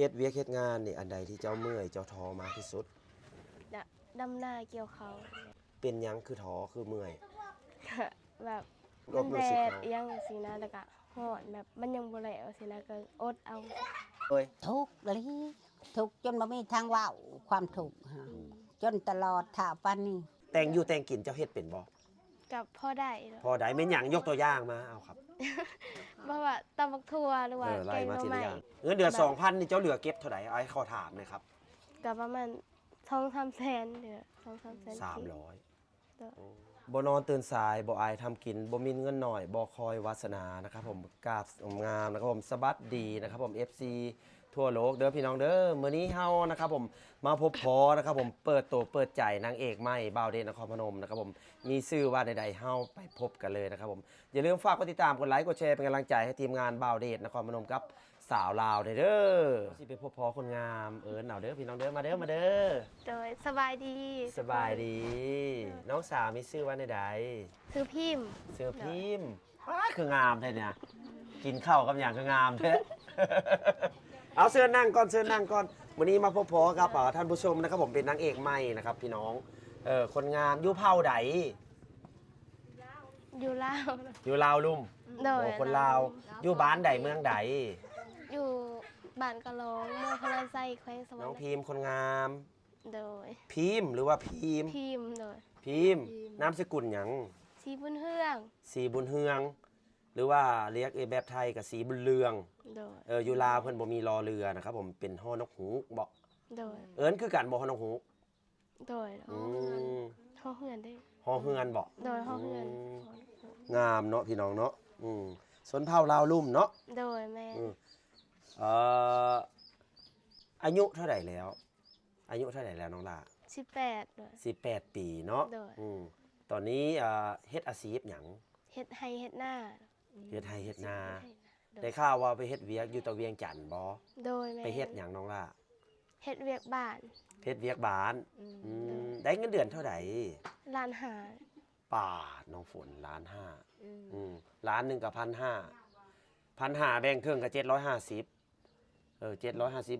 เฮ็ดเวียกเฮ็ดงานนี่อันใดที่เจ้าเมื่อยเจ้าท้อมากที่สุดดำหน้าเกี่ยวเขา เป็นหยังคือท้อคือเมื่อย แบบ ก็ มัน รู้ แด สึก ด นะ ยังสินะแต่ก็ร้อนแบบมันยังบ่แล้วสินะก็อดเอา เอ้ย ทุกข์เลยทุกข์จนบ่มีทางเว้าความทุกข์ฮะจนตลอดถ้าปานนี้ แต่งอยู่แต่งกินเจ้าเฮ็ดเป็นบ่ กับพ่อได้เนาะ พอได้แม่นหยังยกตัวอย่างมาเอาครับ เพราะว่าตำบักทั่วหรือว่าแก ไล่ งห มา น่อ ทีละ ไม้ อย่างเงินเดือน 2,000นี่เจ้าเหลือเก็บเท่าไหร่เอาให้ขอถามหน่อยครับ ก็ประมาณ2-3แสนเด้อ2-3แสนกีบ 300 เด้อ บ่นอนตื่นสายบ่อายทำกินบ่มีเงินหน่อยบ่คอยวาสนานะครับผมกราบงามนะครับผมสบัดดีนะครับผม FC ทั่วโลกเด้อพี่น้องเด้อมื้อนี้เฮานะครับผมมาพบพอนะครับผมเปิดตัวเปิดใจนางเอกใหม่บ่าวเดชนครพนมนะครับผมมีชื่อว่าใดๆเฮาไปพบกันเลยนะครับผมอย่าลืมฝากกดติดตามกดไลค์กดแชร์เป็นกำลังใจให้ทีมงานบ่าวเดชนครพนมกับสาวลาวเด้อสิไปพบพอคนงามเอาเด้อพี่น้องเด้อมาเด้อมาเด้อ โดยสบายดี สบายดี น้องสาวมีชื่อว่าใด ซื้อพิมพ์ ๆชื่อพิมพ์คืองามแท้เนี่ยกินข้าวกับอย่างคืองามแท้ เอาเสื้อนั่งก่อนเสื้อนั่งก่อนวันนี้มาพบพอกับท่านผู้ชมนะครับผมเป็นนางเอกใหม่นะครับพี่น้องคนงามอยู่เผ่าใด อยู่ลาว อยู่ลาวลุ่ม โดย โอ้คนลาวอยู่บ้านใดเมืองใด อยู่บ้านกะโหลงเมืองพะลาไซแขวงสวร น้อง รค์ พิมพ์คนงาม โดย พิมพ์หรือว่าพิมพ์ พิมพ์โดย พิมพ์นามสกุลหยัง สีบุญเฮือง สีบุญเฮือง หรือว่าเรียกแบบไทยกับสีบุญเรือง โดย อยู่ลาวเพิ่นบ่มีรอเรือนะครับผมเป็นฮอนกฮูกบ่ โดย คือกันบ่ฮอนกฮูก โดย อืม ห้องเฮือนได้ ฮอเฮือนบ่ โดยห้องเฮือน งามเนาะพี่น้องเนาะสนเผ่าลาวลุ่มเนาะ โดยแม่ อืมอายุเท่าไหร่แล้ว อายุเท่าไหร่แล้วน้องล่ะ 18โดย 18 ปีเนาะ โดย ตอนนี้เฮ็ดอาชีพหยัง เฮ็ดไห้เฮ็ดหน้า เฮ็ดไร่เฮ็ดนา โด ได้ ย ข่าวว่าไปเฮ็ดเวียกอยู่ตะเวียงจันทน์บ่ โดยแม่ ไปเฮ็ดหยังน้องล่ะ เฮ็ดเวียกบ้าน เฮ็ดเวียกบ้านได้เงินเดือนเท่าไหร่ ร้านหา ป่าน้องฝนล้านห้าล้านหนึ่งกับ1,500แบ่งครึ่งกับ750750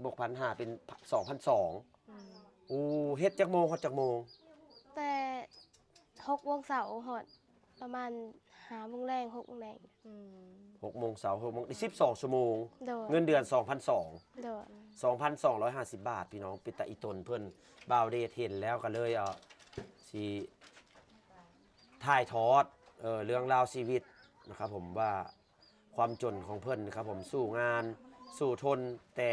บวก1,500เป็น2,200เฮ็ดจักโมงฮอดจักโมง แต่6โมงเช้าฮอดประมาณ5โมงแรง6โมงแรง 6โมงเช้า6โมง12ชั่วโมง โดย เงินเดือน 2,200 โดย 2,250 บาทพี่น้องปิตาอีตนเพิ่นบ่าวเดชเห็นแล้วก็เลยสิถ่ายทอดเรื่องราวชีวิตนะครับผมว่าความจนของเพิ่นนะครับผมสู้งานสู้ทนแต่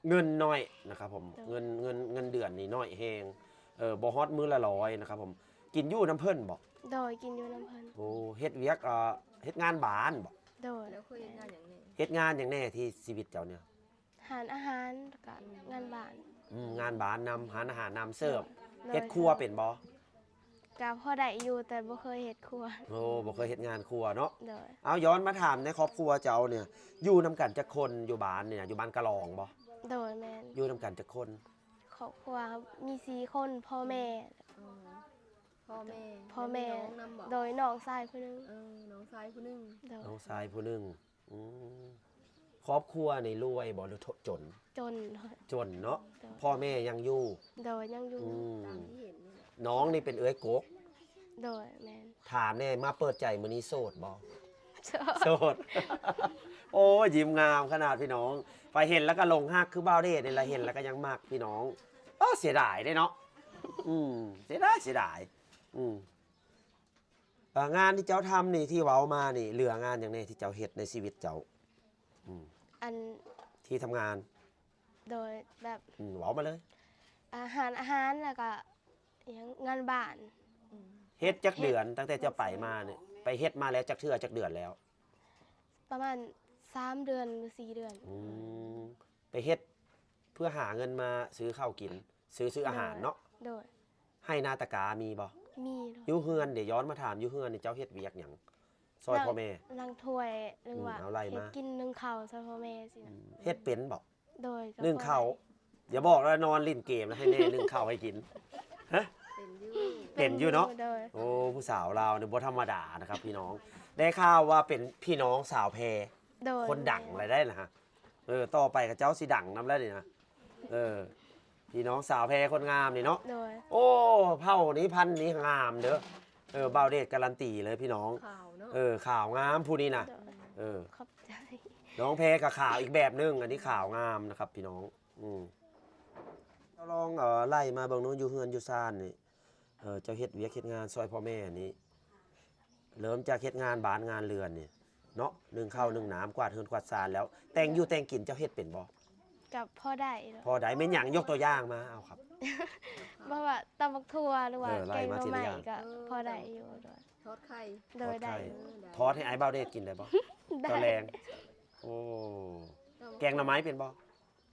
เงินน้อยนะครับผมเงินเดือนนี่น้อยแฮงบ่ฮอดมื้อละ100นะครับผมกินอยู่น้ำเพิ่นบ่ โดยกินอยู่น้ำเพิ่น โอ้เฮ็ดเวียกเฮ็ดงานบ้านบ่ โดย แล้วเคยเห็นงานอย่างนี้ เฮ็ดงานอย่างแน่ที่ชีวิตเจ้าเนี่ย หารอาหารแล้วก็งานบ้าน งานบ้านนำหาอาหารนำเสิร์ฟ โดย เฮ็ดครัวเป็นบ่ ก็พอได้อยู่แต่บ่เคยเฮ็ดครัว โอ้บ่เคยเฮ็ดงานครัวเนาะ โดย เอาย้อนมาถามในครอบครัวเจ้าเนี่ยอยู่นำกันจักคนอยู่บ้านเนี่ยอยู่บ้านกะลองบ่ โดยแม่น อยู่นำกันจักคน ครอบครัวมี4คนพ่อแม่ พ่อแม่ พ่อแม่ น้องนำบอก โดยน้องชายผู้หนึง น้องชายคนนึง โดย น้องชายผู้หนึงครอบครัวนี่รวยบ่หรือจน จน จนเนาะ โดย พ่อแม่ยังอยู่ โดยยังอยู่ ตามที่เห็นนี่แหละ น้องนี่เป็นเอ้ยกก โดยแม่น ถามแน่มาเปิดใจมื้อนี้โสดบ่ โส โสด โอ้ยยิ้มงามขนาดพี่น้อง ไปเห็นแล้วก็ลงฮักคือบ่าวเดชนี่ละเห็นแล้วก็ยังมากพี่น้องเสียดายได้เนาะเสียดายงานที่เจ้าทำนี่ที่เว้ามานี่เหลืองานอย่างนี้ที่เจ้าเฮ็ดในชีวิตเจ้า อัน ที่ทำงาน โดยแบบ เว้ามาเลย อาหารแล้วก็อิหยังงานบ้าน เฮ็ดจักเดือนตั้งแต่เจ้าไปมาเนี่ยไปเฮ็ดมาแล้วจักเทื่อจักเดือนแล้ว ประมาณ3เดือนหรือ4เดือน ไปเฮ็ดเพื่อหาเงินมาซื้อข้าวกิน ซื้ออาหารเนาะ โดย ให้นาตกามีบ่ มีโดย อยู่เฮือนเดี๋ยวย้อนมาถามอยู่เฮือนนี่เจ้าเฮ็ดเวียกหยังซอยพ่อแม่ ล้างถ้วยหรือว่า เอาอะไรมา เฮ็ดกินนึ่งข้าวซอยพ่อแม่สินะ เฮ็ดเป็นบ่ โดยก็ นึ่งข้าวอย่าบอกว่านอนเล่นเกมแล้วให้แม่นึ่งข้าวให้กินฮะ เป็นอยู เป็นอยู่เนาะ โดย โอ้ผู้สาวเราเนี่ยบ่ธรรมดานะครับพี่น้อง ได้ข่าวว่าเป็นพี่น้องสาวแพร โดย คนดังอะไรได้นะฮะ ต่อไปกับเจ้าสิดังนำแล้วนี่นะพี่น้องสาวแพรคนงามนี่เนาะ โดย โอ้เผ่านี้พันธุ์นี้งามเด้อบ่าวเดชการันตีเลยพี่น้อง ข่าวเนาะ ข่าวงามผู้นี้นะ โดย เออ ขอบใจ น้องแพรกับข่าวอีกแบบนึงอันนี้ข่าวงามนะครับพี่น้องเราลองไล่มาเบิ่งนู้นอยู่เฮือนอยู่ซ่านนี่เจ้าเฮ็ดเวียกเฮ็ดงานซอยพ่อแม่นี่เริ่มจากเฮ็ดงานบ้านงานเรือนนี่เนาะนึ่งข้าวนึ่งน้ำกวาดเฮือนกวาดซ่านแล้ว แต่งอยู่แต่งกินเจ้าเฮ็ดเป็นบ่ กับพ่อได้เนาะ พอได้แม่นหยังยกตัวอย่างมาเอาครับ เพราะว่าตำบักทั่วหรือว่า ไล่ แกงห มา น่อ ทีละ ไม้ อย่าง ก็พ่อได้อยู่โดย ทอดไข่ โดยได้ ทอดให้ไอ้บ่าวเดชกินได้บ่ ได้ ตอนแรงโอ้แกงหน่อไม้เป็นบ่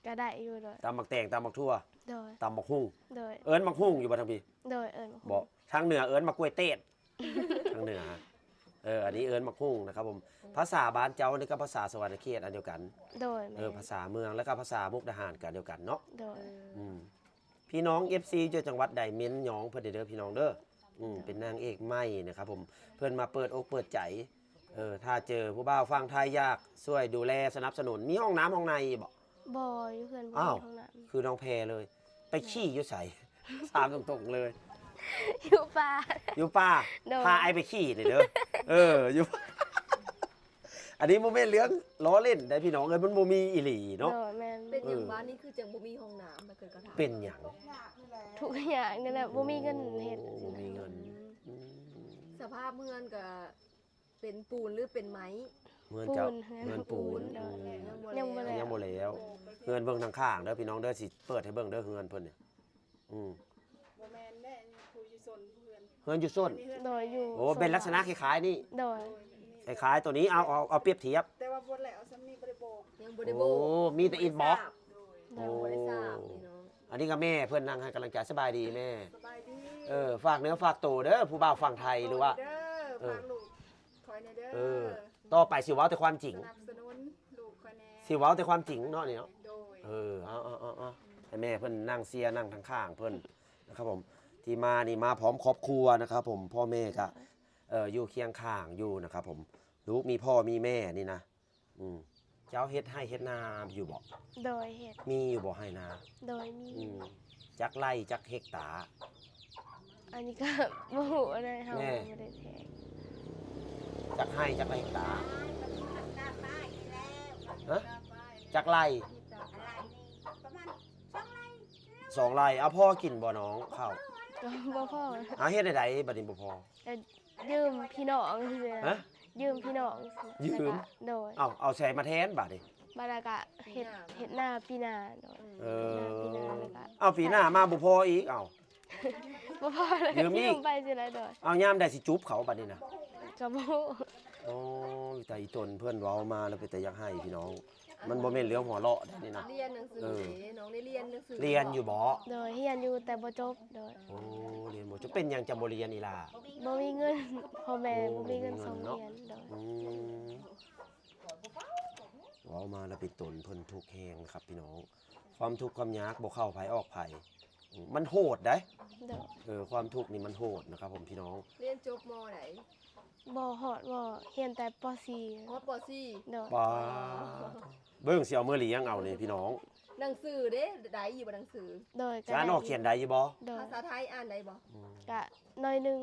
ก็ได้อยู่โดย ตำบักแตงตำบักทั่ว โดย ตำบักหุ่ง โดย เอิ้นบักหุ่งอยู่บ่ทางพี่ โดยเอิญ บ่ทางเหนือเอิ้นบักกล้วยเต้ด ทางเหนืออันนี้เอิ้นบักหุ่งนะครับผมภาษาบ้านเจ้านี่ก็ภาษาสวรรณเขตอันเดียวกัน โดยแม่ ภาษาเมืองแล้วก็ภาษามุกดาหารกันเดียวกันเนาะ โดย พี่น้อง FC อยู่จังหวัดใดเม้นหยองเพิ่นเด้อพี่น้องเด้อเป็นนางเอกใหม่นะครับผมเพิ่นมาเปิดอกเปิดใจถ้าเจอผู้บ่าวฟังไทยยากช่วยดูแลสนับสนุนมีห้องน้ำห้องในบ่ บ่อยู่เพื่อนบ่ อ้าว ห้องน้ คือน้องแพรเลย ไปขี้อยู่ใส่ ถามตรงๆเลย ำอยู่ป่า อยู่ป่า โดน พาไอไปขี่นี่เด้อ อยู่ อันนี้โมเมนต์เรื่องล้อเล่นได้พี่น้องมันโมมีอีหลีเนาะ โดยแม่น เป็นอย่างบ้านนี่คือจังบ่มีห้องน้ำมาเกิดกระถาง เป็นอย่าง ทุกอย่างนี่แหละบ่มีเงินเฮ็ด โอ้มีเงิน สภาพเมืองก็เป็นปูนหรือเป็นไม้ เงินเจ้าเงินปูน โดย ยังบ่แล้ว ยังบ่แล้ว ยังบ่แล้วเงินเบิ่งทางข้างเด้อพี่น้องเด้อสิเปิดให้เบิ่งเด้อเงินเพิ่นเนี่ยเงินอยู่ส้น โดยอยู่ โอ้เป็นลักษณะคล้ายๆนี่ โดย คล้ายๆตัวนี้เอาเปรียบเทียบ แต่ว่าบนแล้วซ้ำนี่บริโภค ยังบ่ได้โบ โอ้มีแต่อินบ็อก ยังบ่ได้ทราบพี่น้อง อันนี้ก็แม่เพิ่นนั่งให้กำลังใจสบายดีแม่ สบายดี ฝากเนื้อฝากตัวเด้อผู้บ่าวฝั่งไทยหรือว่า เด้อฝากลูกคอยในเด้ ต่อไปสิเว้าแต่ความจริง สนับสนุนลูกคอยแน่ สิเว้าแต่ความจริงเนาะนี่เนาะ โดย เอาให้แม่เพิ่นนั่งเสียนั่งทางข้างเพิ่นนะครับผมที่มานี่มาพร้อมครอบครัวนะครับผมพ่อแม่ก็อยู่เคียงข้างอยู่นะครับผมลูกมีพ่อมีแม่นี่นะเจ้าเฮ็ดให้เฮ็ดนาอยู่บ่ โดยเฮ็ด มีอยู่บ่ให้นา โดยมี จักไร่จักเฮกตาร์ อันนี้ก็บ่ฮู้เลยเฮา แม่ บ่ได้แท้ง จักให้จักเฮกตาร์ฮะจักไร่สองไร่เอาพ่อกินบ่น้องข้าว ก็บ่พอ เอาเฮ็ดได้บัดนี้บ่พอ ก็ยืมพี่น้องซื่อๆ ฮะ นะยืมพี่น้อง ยืม แล้วก็โดย เอาแชร์มาแทนบัดนี้ บาดาก็เฮ็ดหน้าปีหน้าโดย เอ ปีหน้า อ แล้วก็ เอาปีหน้ามาบ่พออีกเอา บ่พอเลย ยืมอีก ไปสิละโดย เอายามได้สิจุ๊บเขาบัดนี้นะ ก็บ่ฮู้ โอ้ยแต่อีตนเพื่อนเว้ามาแล้วไปแต่อยากให้พี่น้อง มันบ่แม่นเรื่องหัวเราะได้นี่นะ เรียนหนังสือน้องได้เรียนหนังสือ เรียนอยู่บ่ โดยเรียนอยู่แต่บ่จบโดย โอ้เรียนบ่จะเป็นหยังจะบ่เรียนอีหล่ะ บ่มีเงินพ่อแม่ โอ้ บ่มีเงิน บ่มีเงิน ส่ง เนาะ เรียนโดย อืมเว้ามาแล้วเป็นตนเพิ่นทุกข์แฮงครับพี่น้อง ความทุกข์ความยากบ่เข้าไผออกไผมันโหดได้ โดย ความทุกข์นี่มันโหดนะครับผมพี่น้อง เรียนจบมไหน บ่ฮอดบ่เรียนแต่ป มป .4 โดย ป้าเบิ่งสิเอามือเลี้ยงเอานี่พี่น้อง หนังสือเด้ได้อยู่บ่หนังสือ โดย จะอ่านออกเขียนได้อยู่บ่ โดย ภาษาไทยอ่านได้บ่ ก็หน่อยหนึง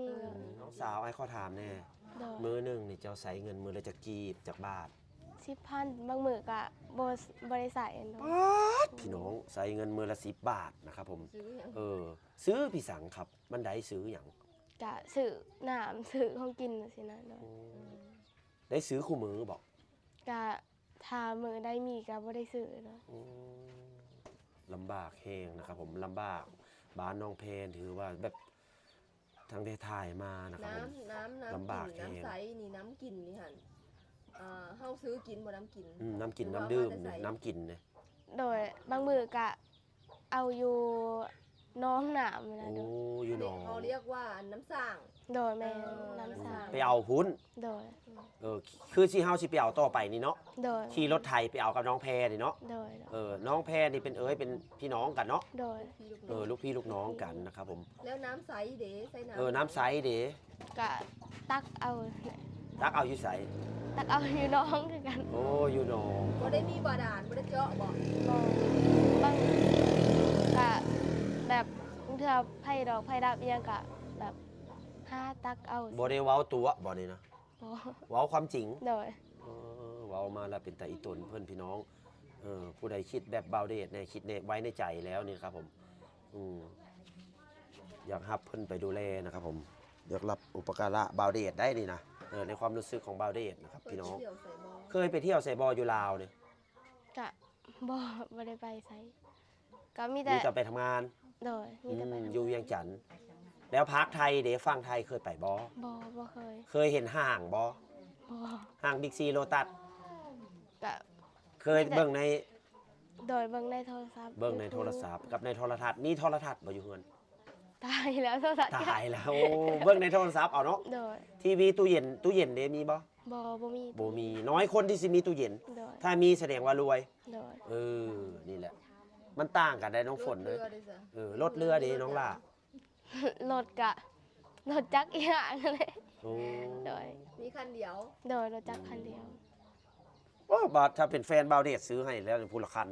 น้องสาวไอ้ข้อถามแน่ โดย มื้อหนึงนี่เจ้าใช้เงินมื้อละจักกีบจักบาท 10,000บางมื้อก็บ่ได้ใช้โดย พี่น้องใช้เงินมือละ10 บาทนะครับผม ซื้อหยัง ซื้อพี่สังครับมันได้ซื้ออย่าง ก็ซื้อน้ำซื้อของกินสินะโดย ได้ซื้อคู่มือบอก ก็ถ้ามื้อใดมีก็บ่ได้ซื้อโดย ลำบากแห้งนะครับผมลำบากบ้านน้องเพนถือว่าแบบทางได้ถ่ายมานะครับผม น้ำ ลำบาก กิน แฮง น้ำใสนี่น้ำกินนี่หั่นเฮาซื้อกินบ่น้ำกิน น้ำกินน้ำดื่มเนี่ยน้ำกินเนี่ย โดยบางมื้อก็เอาอยู่น้องน้ำนะ โอ้ โดย อยู่หนอง เขาเรียกว่าน้ำสร้าง โดยแม่น้ำสา ไปเอาพุ้น โดย คือสิเฮาสิไปเอาต่อไปนี่เนาะ โดย ขี่รถไถไปเอากับน้องแพรนี่เนาะ โดย น้องแพรนี่เป็นเป็นพี่น้องกันเนาะ โดย พี่ลูกน้อง ลูกพี่ลูกน้องกันนะครับผม แล้วน้ำใสเด้ใส่น้ำ น้ำใสเด้ ก็ตักเอา ตักเอาอยู่ไส ตักเอาอยู่น้องคือกัน โอ้อยู่หนอง บ่ได้มีบาดาลบ่ได้เจาะบ่ บ่บางกะแบบเทื่อไผ่ดอกไผ่ดับอีหยังกะแบบหาตักเอา บ่ได้เว้าตัวบ่นี่นะ บ่ เว้าความจริง โดย เว้ามาแล้วเป็นตาอีตนเพื่อนพี่น้องผู้ใดคิดแบบเบาเดชเนี่ยคิดไว้ในใจแล้วนี่ครับผมอยากรับเพิ่นไปดูแลนะครับผมอยากรับอุปการะเบาเดชได้นี่นะในความรู้สึกของเบาเดชนะครับพี่น้อง เที่ยวใส่บ่ เคยไปเที่ยวไซบออยู่ลาวเนี่ย กะบ่ได้ไปไสก็มี มี แต่ แต่ไปทำงาน โดยมีแต่ไป อยู่เวียงจันทน์แล้วพักไทยเดี๋ยวฟังไทยเคยไปบอ บ่เคย เคยเห็นห้างบอ บ่ ห้างบิ๊กซีโลตัส กะ เคยเบิ่งใน โดยเบิ่งในโทรศัพท์ เบิ่งในโทรศัพท์กับในโทรทัศน์มีโทรทัศน์บ่อยู่เฮือน ตายแล้วโทรศัพท์ ตายแล้วเบิ่งในโทรศัพท์เอาเนาะ โดย ทีวีตู้เย็นเด้มีบ่ บ่มี บ่มีน้อยคนที่สิมีตู้เย็น โดย ถ้ามีแสดงว่ารวย โดย นี่แหละ มันต่างกันได้น้องฝนเลย รถรือด้จ้ะ รถเรือเด้น้องล่ะ รถกะรถจักรอีหยังเลย โอ้ โดย มีคันเดียว โดยรถจักรคันเดียว บาทถ้าเป็นแฟนบาวเดชซื้อให้แล้วผู้ละคัน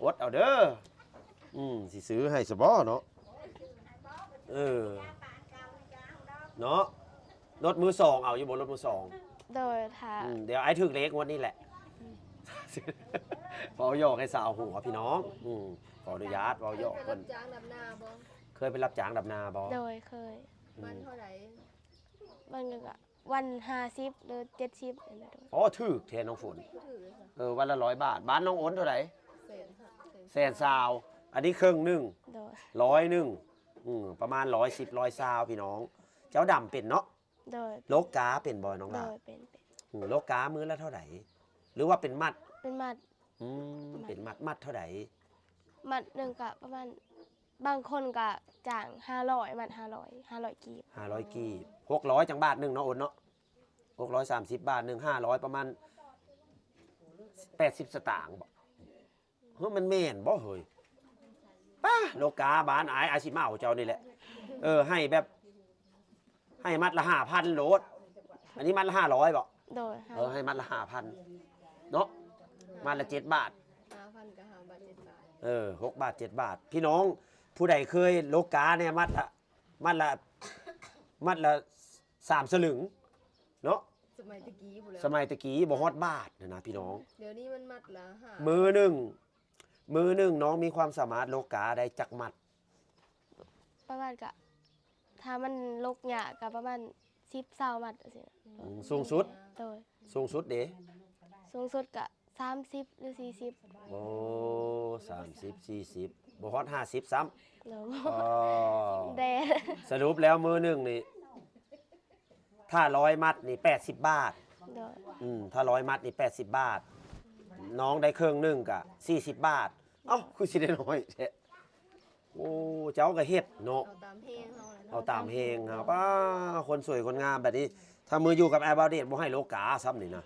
อดเอาเด้อสิซื้อให้สบอเนาะเนาะรถมือสองเอาอยู่บนรถมือสอง โดยถ้า เดี๋ยวไอ้ถึกเล็กงวันนี้แหละ เบาหยอกให้สาวหัวพี่น้องขออนุญาตเบาหยอก ไป เพิ่ รั น บจ้างดำนาบ่ เคยไปรับจ้างดับนาบอ โดยเคย มันเท่าไหร่ มันก็วัน50หรือ70นั่นแหละโดย อ๋อถึกแทนน้องฝน ถือเลยค่ะ วันละ100 บาท บ้านน้องอ้นเท่าไหร่ แสนค่ะ แสนซาว อันนี้ครึ่งหนึ่ง โดย 100ประมาณ110 120พี่น้อง เจ้าดำเป็นเนาะ โดย โลกาเป็นบอยน้อง โด ลาย เป็น โลกามื้อละเท่าไหร่หรือว่าเป็นมัด เป็นมัด เป็นมัดเท่าไหร่ มัดหนึ่งกะประมาณบางคนกะจ่าง500มัด500กีบ 500กีบ600จังบาทหนึ่งเนาะโอนเนาะ630 บาทหนึ่ง500ประมาณ80 สตางค์บ่เฮ้ยมันแม่นบ่เฮ้ยป้าโลกาบ้านอายอาชิมาเอาเจ้านี่แหละให้แบบให้มัดละ 5,000โหลดอันนี้มัดละ500บ่ โดย ให้มัดละ 5,000เนาะมัดละ7 บาท 5,000กับ5 บาท7 บาท 6 บาท 7 บาท พี่น้องผู้ใดเคยโลกาเนี่ยมัดละ3 สลึงเนาะ สมัยตะกี้พู้นแหล้ว สมัยตะกี้บ่ฮอดบาทนะพี่น้อง เดี๋ยวนี้มันมัดละ5 มือหนึ่งน้องมีความสามารถโลกาได้จักมัด ประมาณกะถ้ามันลกหยะกะประมาณ10-20มัดจังซี่นะ สูงสุด โดย เด้ สูงสุดกะ30หรือ40 โอ้30 40บ่ฮอด50ซ้ำ โดย อ๋อ แดด สรุปแล้วมือหนึ่งนี่ถ้า100 มัดนี่80 บาท โดย ถ้า100 มัดนี่80 บาท น้องได้เครื่องหนึงก็40 บาท เอ้าคือสิได้น้อยแท้โอ้เจ้าก็เฮ็ดเนาะ เอาตามเพลงเฮาแหละ เอาตามเพลงครับป้าคนสวยคนงามแบบนี้ ถ้ามืออยู่กับแอร์บาเดตบ่ให้โลกาซ้ำนี่นะ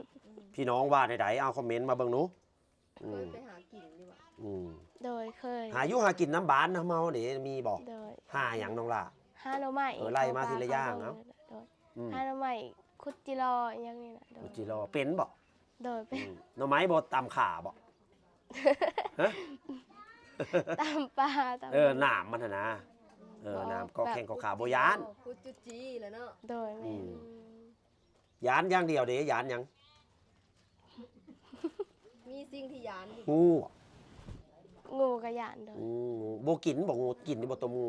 พี่น้องว่าใดๆเอาคอมเมนต์มาเบิ่งหนู เคยไปหากินดีกว่า โดยเคย หาอยู่หากินน้ำบานน้ำเมาเด้มีบอก โดย หาหยังน้องล่ะ หาหน่อไม้ ไล่มาทีละอย่างเนาะ โดย อืม หาหน่อไม้คุดจิรออหยังนี่นะโดย จิรอเป็นบ่ โดยเป็น หน่อไม้บ่ตำขาบ่ฮะ ตามป่าตาม หนามมันน่ะนะหนามก็แข่งก็ขาบ่ยาน พุดจุจีแหล้วเนาะ โดยแม่ ยานอย่างเดียวเด้ยานหยัง มีสิ่งที่ยานอยู่ งู งูกระยานโดย บ่กินบ่งูกินนี่บ่ตัวงู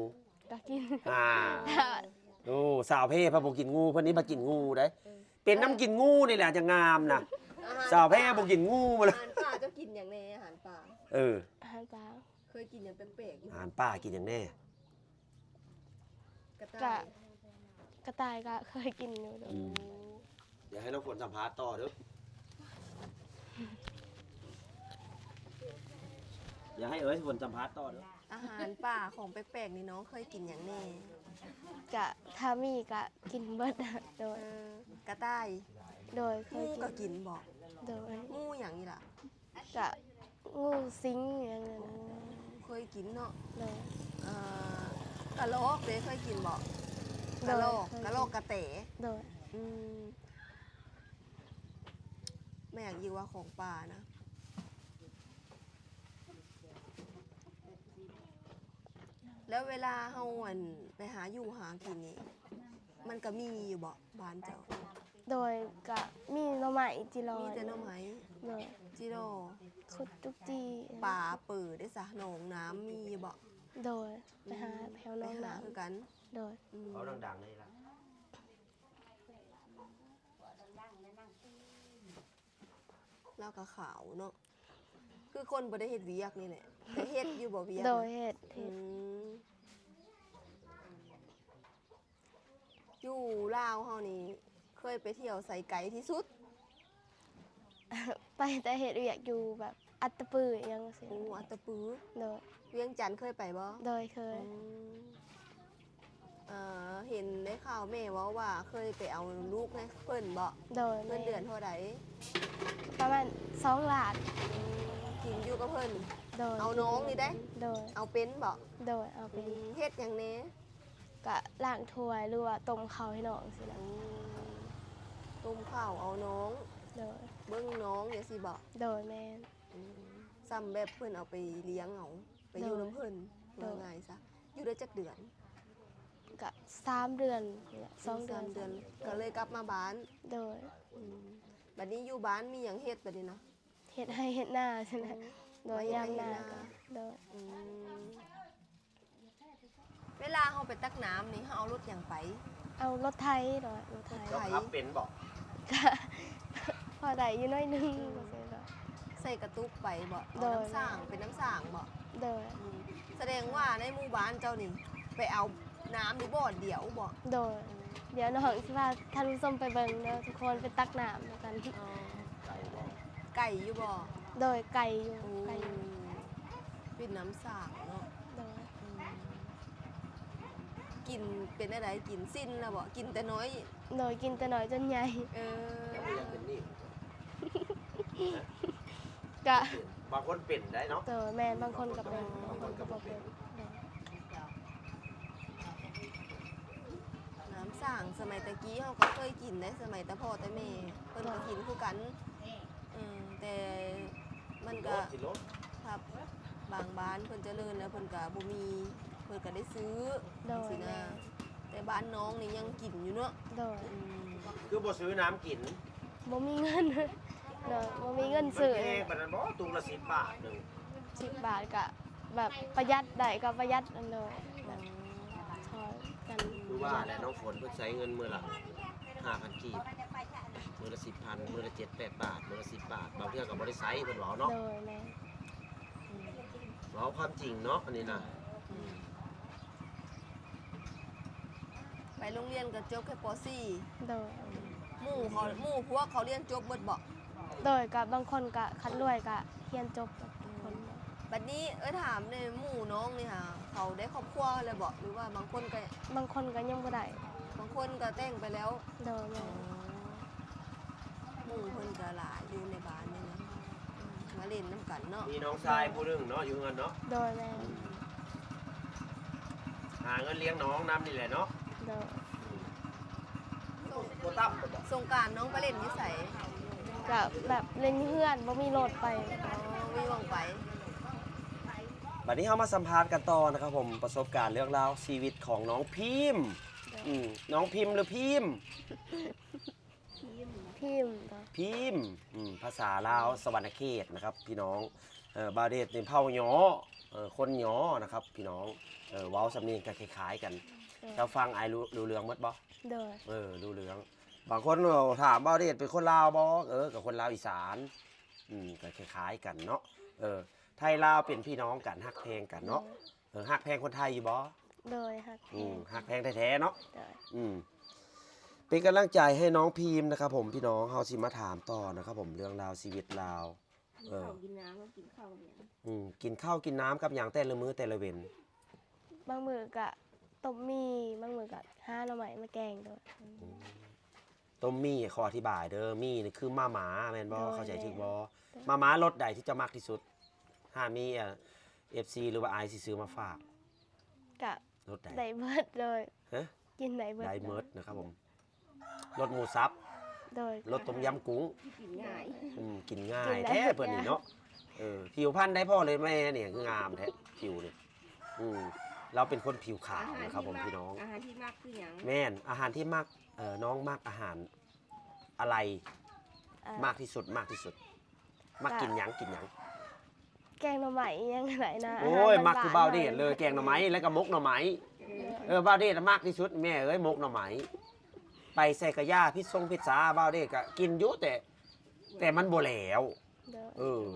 ก็กิน อ่า ถ้า โอ้สาวเพ่พระบ่กินงูเพิ่นนี้มากินงูได้เป็นน้ำกินงูนี่แหละจะงามนะ อาหาร สาวเพ่บ่กินงูมาเล อาย หารป่าเจ้ากินอย่างแน่อาหารป่า อาหารป่า เคยกินอย่างแปลกๆอยู่ อาหารป่ากินอย่างแน่ กระ กะ ต่าย กระต่ายก็เคยกินอยู่โดย เดี๋ยวให้น้องฝนสัมภาษณ์ต่อเด้ออย่าให้ฝนสัมภาษณ์ต่อเด้อ อาหารป่าของแปลกๆนี่น้องเคยกินอย่างแน่ กะถ้ามีกะกินเบิดโดย กระต่าย โดยเค งู ยกิ ก็ น กินบอก โดย งูอย่างนี้ล่ะ กะงูสิงอย่างนั้นนะ เคยกินเนาะ โดย เอ่อกะโหลกเด้เคยกินบอก โด กะ ย โหลก เคยกิน กะโหลกกะเต๋ โดย อืมแม่อยากอยู่ว่าของป่านะ แล้วเวลาเฮาอันไปหาอยู่หากินนี่มันก็มีอยู่บ่บ้านเจ้า โดยกะมีหน่อไม้จิรอ มี ย แต่หน่อไม้ โดย จิโร่ ขุดจุกจี ป่าเปิดได้ซะหนองน้ำมีอยู่บ่ โดยไปหาแถว ไป น้อง หา น้ คือกัน ำโดย อืม เขาดังๆเลยล่ะ แล้วก็ขาวเนาะคือคนบ่ได้เฮ็ดเวียกนี่แหละแต่เฮ็ดอยู่บ่เวียก โด น่ะ ยเฮ็ด อืมอยู่ลาวเฮานี่เคยไปเที่ยวใส่ไกลที่สุด ไปแต่เฮ็ดเวียกอยู่แบบอัตตปืออิหยังสิ โอ้อัตตปือ โดย เวียงจันทน์เคยไปบ่ โดยเคย เห็นได้ข่าวแม่ว่าเคยไปเอาลูกให้เพิ่นบ่ โดย เงินเดือนเท่าใด ประมาณ2 ล้าน กินอยู่กับเพิ่น โดย เอาน้องนี่ได้ โดย เอาเป็นบ่ โดยเอาเป็น เฮ็ดหยังแหน่ กะล้างถ้วยหรือว่าต้มข้าวให้น้องสินะ ต้มข้าวเอาน้อง โดย เบิ่งน้องจังซี่บ่ โดยแม่น ซ้ำแบบเพิ่นเอาไปเลี้ยงเอาไปอยู่ โดย น้ำเพิ่น โดย ว่าง่ายซะอยู่ได้จักเดือน กะ3 เดือนนี่แหละ2 เดือน สามเดือนก็เลยกลับมาบ้าน โดย บัดนี้อยู่บ้านมีหยังเฮ็ดบัดนี้นะ เฮ็ดให้เฮ็ดหน้าใช่ไหมโดยยามหน้า เฮ็ดให้เฮ็ดหน้า ก็โดย อืมเวลาเฮาไปตักน้ำนี่เฮาเอารถหยังไป เอารถไทยโดยรถไทย เจ้าครับเป็นบอก ก็ พอได้อยู่น้อยหนึงก็สิโดย ใส่กระตุกไปบ่เอา โดย น้ำสร้างเป็นน้ำสร้างบ่ โดย แสดงว่าในหมู่บ้านเจ้านี่ไปเอาน้ำในบ่อเดียวบ่ โดย เดี๋ยวน้องสิพาท่านผู้ชมไปเบิ่งเด้อทุกคนไปตักน้ำด้วยกัน ไก่อยู่บ่ โดยไก่อยู่ไก่อยู่ เป็นน้ำสร้างเนาะ โดย กินเป็นอะไรกินสิ้นแล้วบ่กินแต่น้อย โดยกินแต่น้อยจนใหญ่ เออ ยังไม่ยังเป็นนี่ กะ บางคนเป็นได้เนาะ โดยแม่นบางคนก็เป็นบางคนก็บ่เป็นโดย น้ำสร้างสมัยตะกี้เขาก็เคยกินได้สมัยแต่พ่อแต่แม่เพิ่นก็กินคู่กันแต่มันก็ สิรถ ครับบางบ้านเพิ่นเจริญแล้วเพิ่นก็บ่มีเพิ่นก็ได้ซื้อ โดย สินะแต่บ้านน้องนี่ยังกินอยู่เนาะ โดย คือบ่ซื้อน้ำกิน บ่มีเงิน โดยบ่มีเงิน มัน ซื้อ แพงปานนั้นบ่ตุงละ10 บาทหนึง 10 บาทก็แบบประหยัดได้ก็ประหยัดอันเลยแบบช้อนกัน คือว่าแหละน้องฝนเพิ่นใช้เงินมื้อละ5,000กีบมื้อละ10,000มื้อละ7-8 บาทมื้อละ10 บาทบางเทื่อก็บ่ได้ใช้เพิ่นเว้าเนาะ โดยแม่ เว้าความจริงเนาะอันนี้น่ะ ไปโรงเรียนก็จบแค่ป โดย .4 หมู่พวกเขาเรียนจบเบิดบ่ โดยกับบางคนก็คัดรวยก็เรียนจบกับทุกคน บัดนี้ถามในหมู่น้องนี่ค่ะเขาได้ครอบครัวแล้วบ่หรือว่าบางคนก็ บางคนก็ยังบ่ได้ บางคนก็แต่งไปแล้ว โดยแม่ หมู่เพิ่นก็หลายอยู่ในบ้านนี่นะมาเล่นน้ำกันเนาะ มีน้องชายผู้หนึงเนาะอยู่เงินเนาะ โดยแม่ หาเงินเลี้ยงน้องนำนี่แหละเนาะ โดย บ่ต่ำบ่ สงกรานต์น้องไปเล่นที่ไส ก็แบบเล่นเพื่อนบ่มีรถไป มีหวังไป บัดนี้เฮามาสัมภาษณ์กันต่อนะครับผมประสบการณ์เรื่องราวชีวิตของน้องพิมพ์น้องพิมพ์หรือพิมพ์ พิมพ์โดย พิมพ์ภาษาลาวสวรรณเขตนะครับพี่น้องบาเดตในเผ่าหยอคนหยอนะครับพี่น้องเว้าสำเนียงก็คล้ายๆกันเจ้าฟังไอ้รู้เรื่องหมดบ่ โดย รู้เรื่องบางคนถามบาเดตเป็นคนลาวบ่กับคนลาวอีสานก็คล้ายๆกันเนาะไทยลาวเป็นพี่น้องกันฮักเพลงกันเนาะฮักเพลงคนไทยอยู่บ่ โดยฮักแพง ฮักเพลงแท้ๆเนาะ โดย เป็นกำลังใจให้น้องพิมพ์นะครับผมพี่น้องเฮาสิมาถามต่อนะครับผมเรื่องราวชีวิตลาวกินข้าวกินข้าวกินน้ำกับอย่างแต่ละมื้อแต่ละเว้น บางมื้อก็ต้มมีบางมื้อก็หาหน่อไม้มาแกงโดย ต้มมี่ขออธิบายเด้อมี่นี่คือมาหมาแม่นบ่ โดย เข้าใจถูกบ่มาหมารสใดที่จะมักที่สุดถ้ามีFC หรือว่า i สิซื้อมาฝาก ก็ รสใด ได้เบิดเลย ฮะ กินได้เบิด ได้ ลย เมิดนะครับผม รสหมูสับ โดย รสต้มยำกุ้ง กินง่าย กินง่า กิ ย นได้ แท้ ทุก เพิ่นนี่ อย่าง เนาะผิวพรรณได้พ่อเลยแม่เนี่ยคืองามแท้ผิวนี่เราเป็นคนผิวขาวนะครับผมพี่น้อง อาหารที่มากคือหยัง แม่นอาหารที่มักน้องมักอาหารอะไร อ่ะ มากที่สุดมักกินหยัง แกงหน่อไม้ยังไงนะ โอ้ย หร มักคือเบาเด ห ด น่ เลยแกงหน่อไม้แล้วก็มกหน่อไม้เบาเดดมากที่สุดแม่เอ้ยมกหน่อไม้ไปใส่กระย่าพิซซ่งพิซซ่าเบาเดดก็กินอยู่แต่มันบ่แล้ว โด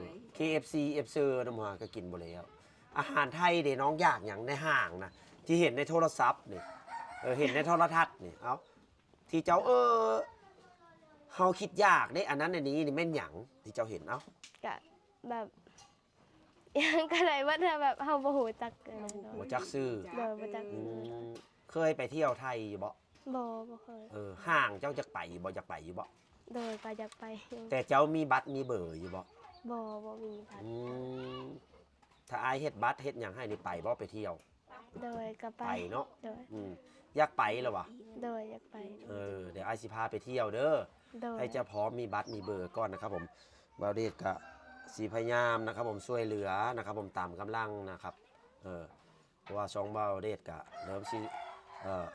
ย KFC เอฟเซอร์น้ำมาก็กินบ่แล้วอาหารไทยเด้น้องอยากอย่างในห้างนะที่เห็นในโทรศัพท์นี่เห็นในโทรทัศน์นี่เอาที่เจ้าเฮาคิดยากเด้อันนั้นอันนี้นี่แม่นหยังที่เจ้าเห็นเอ้า กะแบบยังก็ได้ว่าถ้าแบบเฮาบ่ฮู้จักกันเลยเนาะ บ่จักซื้อ โดยบ่จัก อืมเคยไปเที่ยวไทยอยู่บ่ บ่เคย ห้างเจ้าอยากไปอยู่บ่อยากไปอยู่บ่ โดยก็อยากไปอยู่ แต่เจ้ามีบัตรมีเบอร์อยู่บ่ บ่มีพัน อืมถ้าอายเฮ็ดบัตรเฮ็ดหยังให้นี่ไปบ่ไปเที่ยว โดยก็ไป ไปเนาะ โดย อยากไปแล้ววะ โดยอยากไป เดี๋ยวอายสิพาไปเที่ยวเด้อ โดย ให้เจ้าพร้อมมีบัตรมีเบอร์ก่อนนะครับผมบาวเดชก็สีพยายามนะครับผมช่วยเหลือนะครับผมตามกำลังนะครับเพราะว่าช่องบาวเดชก็เริ่มสิ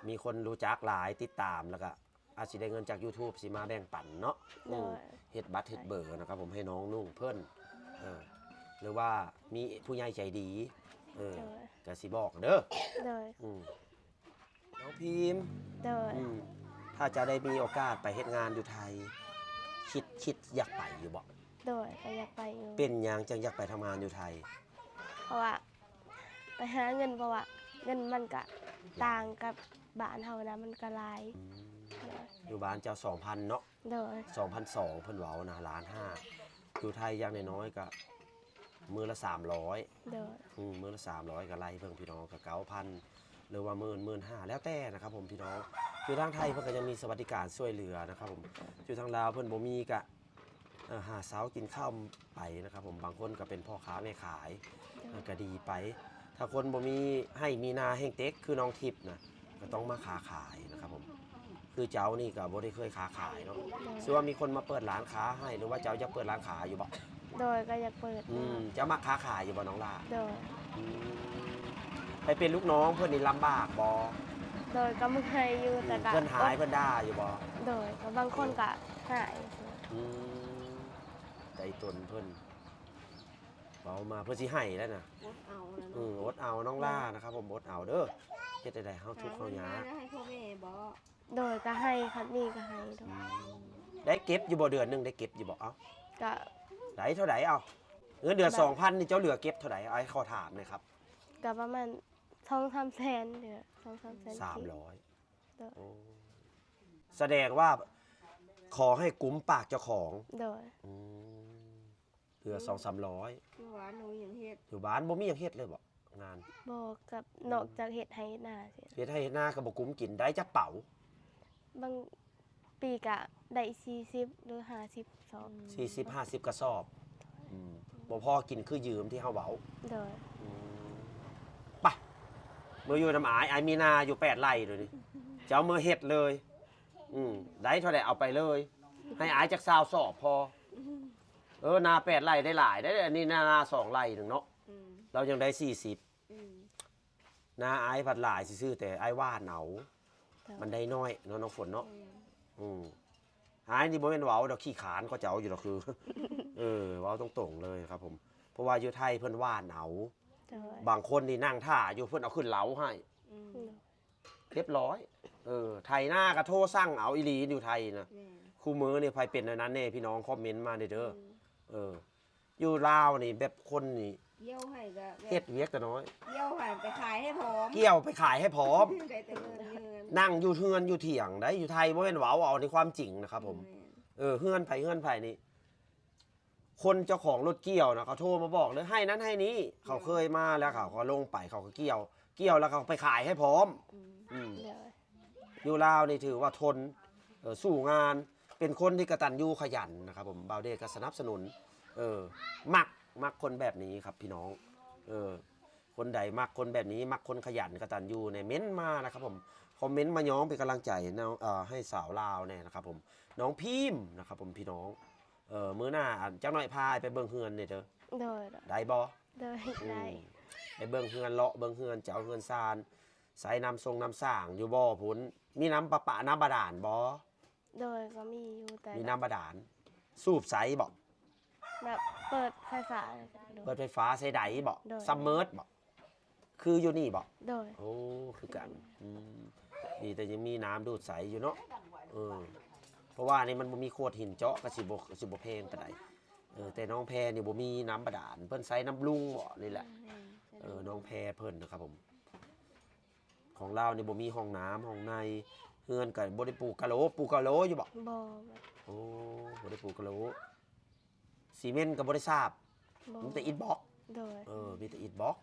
มีคนรู้จักหลายติดตามแล้วก็อาจสิได้เงินจาก YouTube สิมาแบ่งปันเนาะ โดย เฮ็ดบัตรเฮ็ดเบอร์นะครับผมให้น้องนุ่งเพิ่นหรือว่ามีผู้ใหญ่ใจดีก็สิบอกเด้อ โดย น้องพิมพ์ โดย ถ้าจะได้มีโอกาสไปเฮ็ดงานอยู่ไทยคิดอยากไปอยู่บ่ โดยก็อยากไปอยู่ เป็นหยังจังอยากไปทำงานอยู่ไทย เพราะว่าไปหาเงินเพราะว่าเงินมันก็ต่างกับบ้านเฮานะมันก็หลาย อยู่บ้านเจ้า 2,000 เนาะ โดย 2,200เพิ่นเว้านะล้านห้าอยู่ไทยอย่างน้อยๆก็มื้อละ300 โดย มื้อละ300ก็ไล่เพิ่งพี่น้องก็9,000หรือว่า15,000แล้วแต่นะครับผมพี่น้องอยู่ทางไทยเพิ่นก็ยังมีสวัสดิการช่วยเหลือนะครับผมอยู่ทางลาวเพิ่นบ่มีก็หาเช้ากินข้าวไปนะครับผมบางคนก็เป็นพ่อค้าแม่ขายก็ดีไป ถ้าคนบ่มีให้มีนาแห่งเต็กคือน้องทิพย์นะก็ต้องมาค้าขายนะครับผมคือเจ้านี่ก็บ่ได้เคยค้าขายเนาะซึ่งว่ามีคนมาเปิดร้านค้าให้หรือว่าเจ้าจะเปิดร้านค้าอยู่บ่ โดยก็อยากเปิด เจ้ามาค้าขายอยู่บ่น้องล่า โดย ไปเป็นลูกน้องเพื่อนนี่ลำบากบ่ โดยก็มึงให้อยู่แต่ก็ เพื่อนหายเพื่อนด่าอยู่บ่ โดยก็บางคนก็หาย ใจตนเพื่อนเบามาเพื่อสิให้แล้วนะ อดเอาแล้ว อดเอาน้องล่านะครับผมอดเอาเด้อเฮ็ดได้เฮาทุกข์เฮายาก ให้พ่อแม่บ่ โดยก็ให้คันนี้ก็ให้โดย ได้เก็บอยู่บ่เดือนหนึงได้เก็บอยู่บ่เอ้า ก็ ได้เท่าไหร่เอาเงินเดือน 2,000นี่เจ้าเหลือเก็บเท่าไหร่เอาให้ขอถามหน่อยครับ ก็ประมาณ2-3แสนเด้อ2-3แสน 300 โดย โอ้แสดงว่าขอให้กุ้มปากเจ้าของ โดย เหลือ200-300 คือว่าหนูอย่างเฮ็ด อยู่บ้านบ่มีหยังเฮ็ดเลยบ่งาน บอกกับนอกจากเฮ็ดให้หน้าสิ เฮ็ดให้เฮ็ดหน้าก็บ่กุ้มกินได้จักเป๋า บางปีก็ได้40หรือ50ซอง 40-50 กระสอบบ่พอกินคือยืมที่เฮาเว้า โดย ไปมื้ออยู่น้ำอายมีนาอยู่8ไร่เลยนี่จะเอามือเฮ็ดเลยได้เท่าใดเอาไปเลย ให้อายจัก20สอบพอนา8ไร่ได้หลายได้อันนี้นา2ไร่นึงเนาะเรายังได้40นาอายผัดหลายซื่อๆแต่อายว่าเหนามันได้น้อยเนาะน้องฝนเนาะอายนี่บ่แม่นเว้าดอกขี้ขานก็เจ้าอยู่ดอกคือ เว้าตรงๆเลยครับผมเพราะว่าอยู่ไทยเพิ่นว่าเหนา โดย บางคนนี่นั่งท่าอยู่เพิ่นเอาขึ้นเหลาให้เรียบร้อยไทยหน้าก็โทรสั่งเอาอีหลีอยู่ไทยนะคู่มือนี่ไผเป็นอันนั้นแน่พี่น้องคอมเมนต์มาเด้ออยู่ลาวนี่แบบคนนี่ เยี่ยวให้ก็ เฮ็ดเวียกแต่น้อย เยี่ยวให้ไปขายให้พร้อม เกี่ยวไปขายให้พร้อม ได้แต่เงิน นั่งอยู่เฮือนอยู่เถียงได้อยู่ไทยบ่แม่นเว้าเอาในความจริงนะครับผมเฮือนไผนี่คนเจ้าของรถเกี่ยวนะเขาโทรมาบอกเลยให้นั้นให้นี้เขาเคยมาแล้วเขาก็ลงไปเขาก็เกี่ยวแล้วเขาไปขายให้พร้อม โดย อยู่ลาวนี่ถือว่าทนสู้งานเป็นคนที่กตัญญูขยันนะครับผมบาวเดชก็สนับสนุนมักคนแบบนี้ครับพี่น้องคนใดมักคนแบบนี้มักคนขยันกตัญญูในเม้นมานะครับผม คอมเมนต์มาย้องเป็นกำลังใจน้องให้สาวลาวแน่นะครับผมน้องพิมพ์นะครับผมพี่น้องมื้อหน้าจักหน่อยพาไปเบิ่งเฮือนนี่เด้อ โดย ได้บ่ โดยได้ ไปเบิ่งเฮือนเลาะเบิ่งเฮือนเจ้าเฮือนซานใส่น้ำทรงน้ำสร้างอยู่บ่พุ่นมีน้ำประปาน้ำบาดาลบ่ โดยก็มีอยู่แต่ มีน้ำบาดาลสูบใสบ่ แบบเปิดไฟฟ้าโดย เปิดไฟฟ้าใส่ใดบ่ โดย ซัมเมอร์บ่คืออยู่นี่บ่ โดย โอ้คือกันดีแต่ยังมีน้ำดูดใสอยู่เนาะเพราะว่านี่มันบ่มีโคตรหินเจาะก็สิบ่แพงปานใดแต่น้องแพรนี่บ่มีน้ำบาดาลเพิ่นใส่น้ำลุงบ่นี่แหละน้องแพรเพิ่นนะครับผมของเรานี่บ่มีห้องน้ำห้องในเฮือนก็บ่ได้ปลูกกะโหลอยู่บ่ บ่ โอ้บ่ได้ปลูกกะโหลซีเมนต์ก็บ่ได้ทราบ บ่ มีแต่อิฐบล็อก โดย มีแต่อิฐบล็อก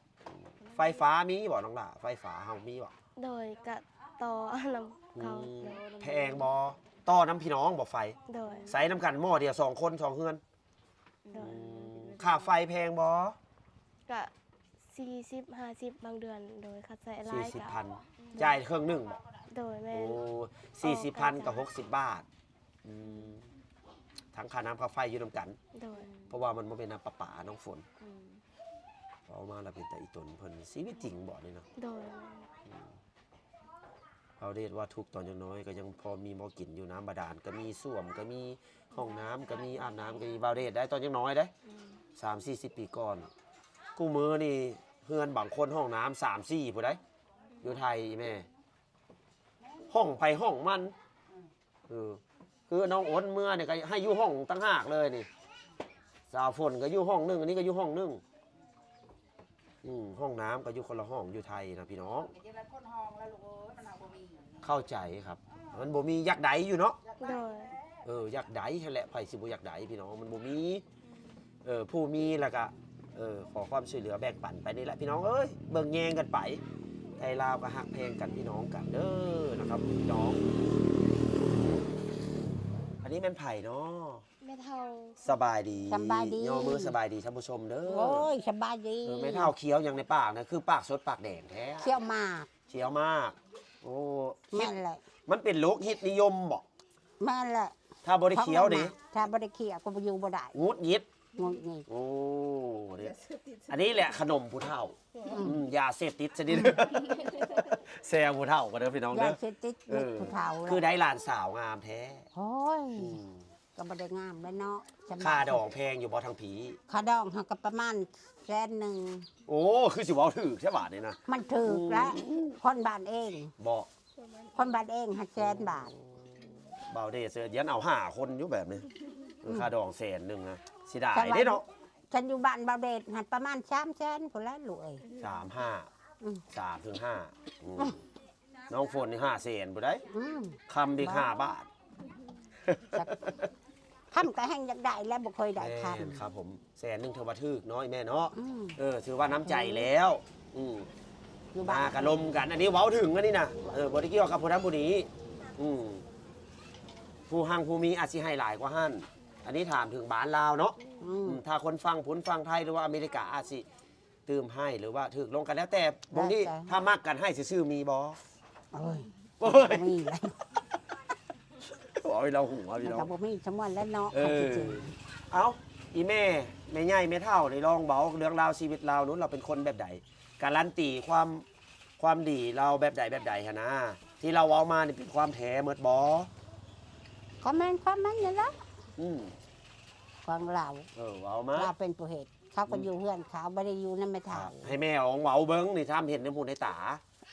ไฟฟ้ามีบ่น้องล่ะไฟฟ้าเฮามีบ่ โดยกะต่อน้ำเขาโดย แพงบ่ต่อน้ำพี่น้องบ่ไฟ โดย ใส่น้ำกันหม้อเดียว2คน2เฮือน โดย ค่าไฟแพงบ่ กะ40 50บางเดือนโดยคัดใส่หลายกะ 40,000จ่ายเครื่องหนึงบ่ โดยแม่ โอ้ น 40,000กับ60 บาททั้งค่าน้ำค่าไฟอยู่นํกัน โดย เพราะว่ามันบ่เป็นน้ำประปาน้องฝนเอามาแล้วเป็นแต่อีตนเพิ่นชีวิตจริงบ่นี่เนาะ โดย เอาเดชว่าทุกข์ตอนยังน้อยก็ยังพอมีหมอกินอยู่น้ำบาดาลก็มีส้วมก็มีห้องน้ำก็มีอาบน้ำก็มีบาวเดชได้ตอนยังน้อยได้30-40 ปีก่อนกูมือนี่เพื่อนบางคนห้องน้ำ3-4ผู้ใดอยู่ไทยแม่ห้องไผห้องมันคือน้องอ้นเมื่อเนี่ยก็ให้อยู่ห้องตั้งหากเลยนี่สาวฝนก็อยู่ห้องนึงอันนี้ก็อยู่ห้องนึงห้องน้ำก็อยู่คนละห้องอยู่ไทยนะพี่น้องเข้าใจครับมันบ่มียักษ์ใดอยู่เนาะ โดย ยักษ์ใดนั่นแหละไผสิบ่ยักษ์ใดพี่น้องมันบ่มีผู้มีแล้วก็ขอความช่วยเหลือแบ่งปันไปนี่แหละพี่น้องเอ้ยเบิ่งแยงกันไปไทยลาวก็ฮักแพงกันพี่น้องกันเด้อนะครับพี่น้องอันนี้แม่นไผ่เนาะ แม่เฒ่า สบายดี สบายดี ย่อมือสบายดีท่านผู้ชมเด้อ โอ้ยสบายดี ไม่เท่าเคี้ยวอย่างในปากนะคือปากสดปากแดงแท้ เที่ยวมาก เคี้ยวมากโอ้ แม่นแหละ มันเป็นโรคฮิตนิยมบ่ แม่นแหละ ถ้าบ่ได้เคี้ยวดิ ถ้าบ่ได้เคี้ยวก็บ่อยู่บ่ได้ งุดหงิด งงงี้ โอ้เนี่ยอันนี้แหละขนมผู้เฒ่ายาเสพติดชนิด แซวผู้เฒ่ากันเด้อพี่น้อง ยา เด้อ เสพติดเด็กผู้เฒ่า คือได้หลานสาวงามแท้ โอ้ยก็บ่ได้งามแล้วเนาะสบย ค่าดองแพงอยู่บ่ทางผี ค่าดองเฮาก็ประมาณ100,000 โอ้คือสิเว้าถูกใช่บาทนี่นะ มันถูกแล้วคนบ้านเอง บ่ คนบ้านเอง500,000 บาท เบาเดเสือยันเอา5คนอยู่แบบนี้ค่าดอง100,000นะสิได้เด้เนาะ ฉันอยู่บ้านบาวเดชหันประมาณ300,000พุ่นละลูกเอ้ย 3-5 น้องฝนนี่500,000บ่ได้ อืม คำอีก5 บาท คำก็แห้งอยากได้แล้วบ่เคยได้ค แม่นครับผม100,000ถือว่าถูกน้อยแม่เนาะ ำอืม ถือว่าน้ำใจแล้วอยู่ มา บ้าน กะลมกันอันนี้เว้าถึงอันนี้นะบ่ได้เกี่ยวกับผู้นั้นผู้นี้ผู้หังผู้มีอาจสิให้หลายกว่าหั่นอันนี้ถามถึงบ้านลาวเนาะ อืม ถ้าคนฟังผลฟังไทยหรือว่าอเมริกาอาจสิตื่มให้หรือว่าถึกลงกันแล้วแต่บางทีถ้ามักกันให้ซื่อๆมีบ่ โอ้ย โอ้ย บ่มีแล้ว โอ้ยเราหัวพี่ มัน น้อ ก็ ง บ่มีสมวนแล้วเนาะ เออ เอาอีแม่ใหญ่แม่เฒ่าในลองเบาเรื่องราวชีวิตเรานู้นเราเป็นคนแบบใดการันตีความดีเราแบบใดฮะนะที่เราเอามานี่เป็นความแท้เมิดบ่ ความแม่นนี่ละ อืม ของเรา เอามา เราเป็นผู้เหตุเขาก็อยู่เฮือนเขาบ่ได้อยู่นำแม่ ค เฒ่า รับให้แม่เอาเว้าเบิ่งนี่ทำเห็นในหูในตา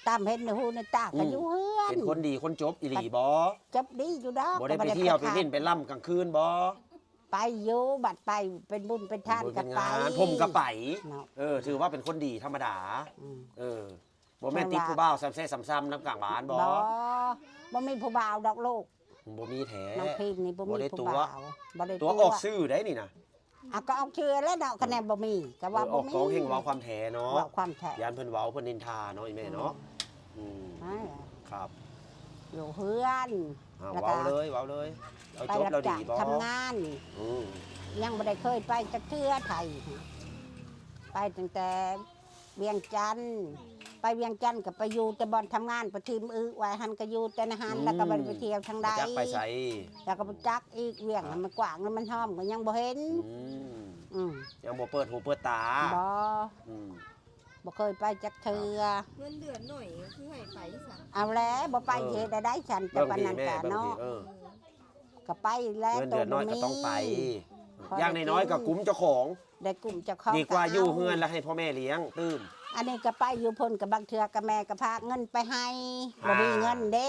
ตามเห็นในหูในตาก็อยู่เฮือน เป็นคนดีคนจบอีหลีบ่ จับดีอยู่ดอก บ่ได้ไปเที่ยวไปลิ้นไปล่ำกลางคืนบ่ ไปอยู่บัดไปเป็นบุญเป็นทาน เป็ ก็ น ไป งานผมก็ไป เนาะ ถือว่าเป็นคนดีธรรมดา อืม บ่แม่นติดผู้บ่าวซ้ำๆน้ำกลางบ้านบ่ บ่มีผู้บ่าวดอกลูก บ่มีแท้ น้องพิมพ์นี่บ่ บ่ มี ได้ ผู้ ตัว บ่าวบ่ได้ ตัวออกซื้อได้นี่นะ อ่ะก็เอาเชื่อแล้วเนาะคะแนนบ่มีก็ว่า อ บ่ อก มี กองเฮงเว้าความแท้เนาะ ว่าความแท้ ยานเพิ่นเว้าเพิ่นนินทาเนาะอีแม่เนาะนั่นแหละ ครับ อยู่เฮือน แล้วก็ เว้าเลยเอา ไป จบ รับ แล้วดี จ้าง บ่ ทำงาน อืม ยังบ่ได้เคยไปจักเทื่อไทยไปตั้งแต่เวียงจันทน์ไป ไปเวียงจันทน์ก็ไปอยู่แต่บ่อนทำงานไปทีมไว้หันก็อยู่แต่ในหันแล้วก็บ่ได้ไปเที่ยวทางใด จักไปใส่ แล้วก็ไปจักอีกเวียงมันกว้างแล้วมันห้อมก็ยังบ่เห็น อืม อืม ยังบ่เปิดหูเปิดตา บ่ อืม บ่เคยไปจักเทือ เงินเดือนหน่อยก็คือให้ไปซะ เอาแล้วบ่ไปเฮ็ดได้ฉันแต่ เบิ่ง ปาน ดี นั้น แม่ ก็ เบิ่ง เนาะ ดีเออ ก็ไปแล้ว เงินเดือนน้อยก็ต้องไป พอ อย่างน้อยๆก็กุ้มเจ้าของ ได้กลุ่มเจะของ ดีกว่าอยู่ เ เฮือนแล้วให้พ่อแม่เลี้ยงตื้ม อันนี้ก็ไปอยู่พ่นกับบางเทือกับแม่ก็พากเงินไปให้บ่มีเงินเด้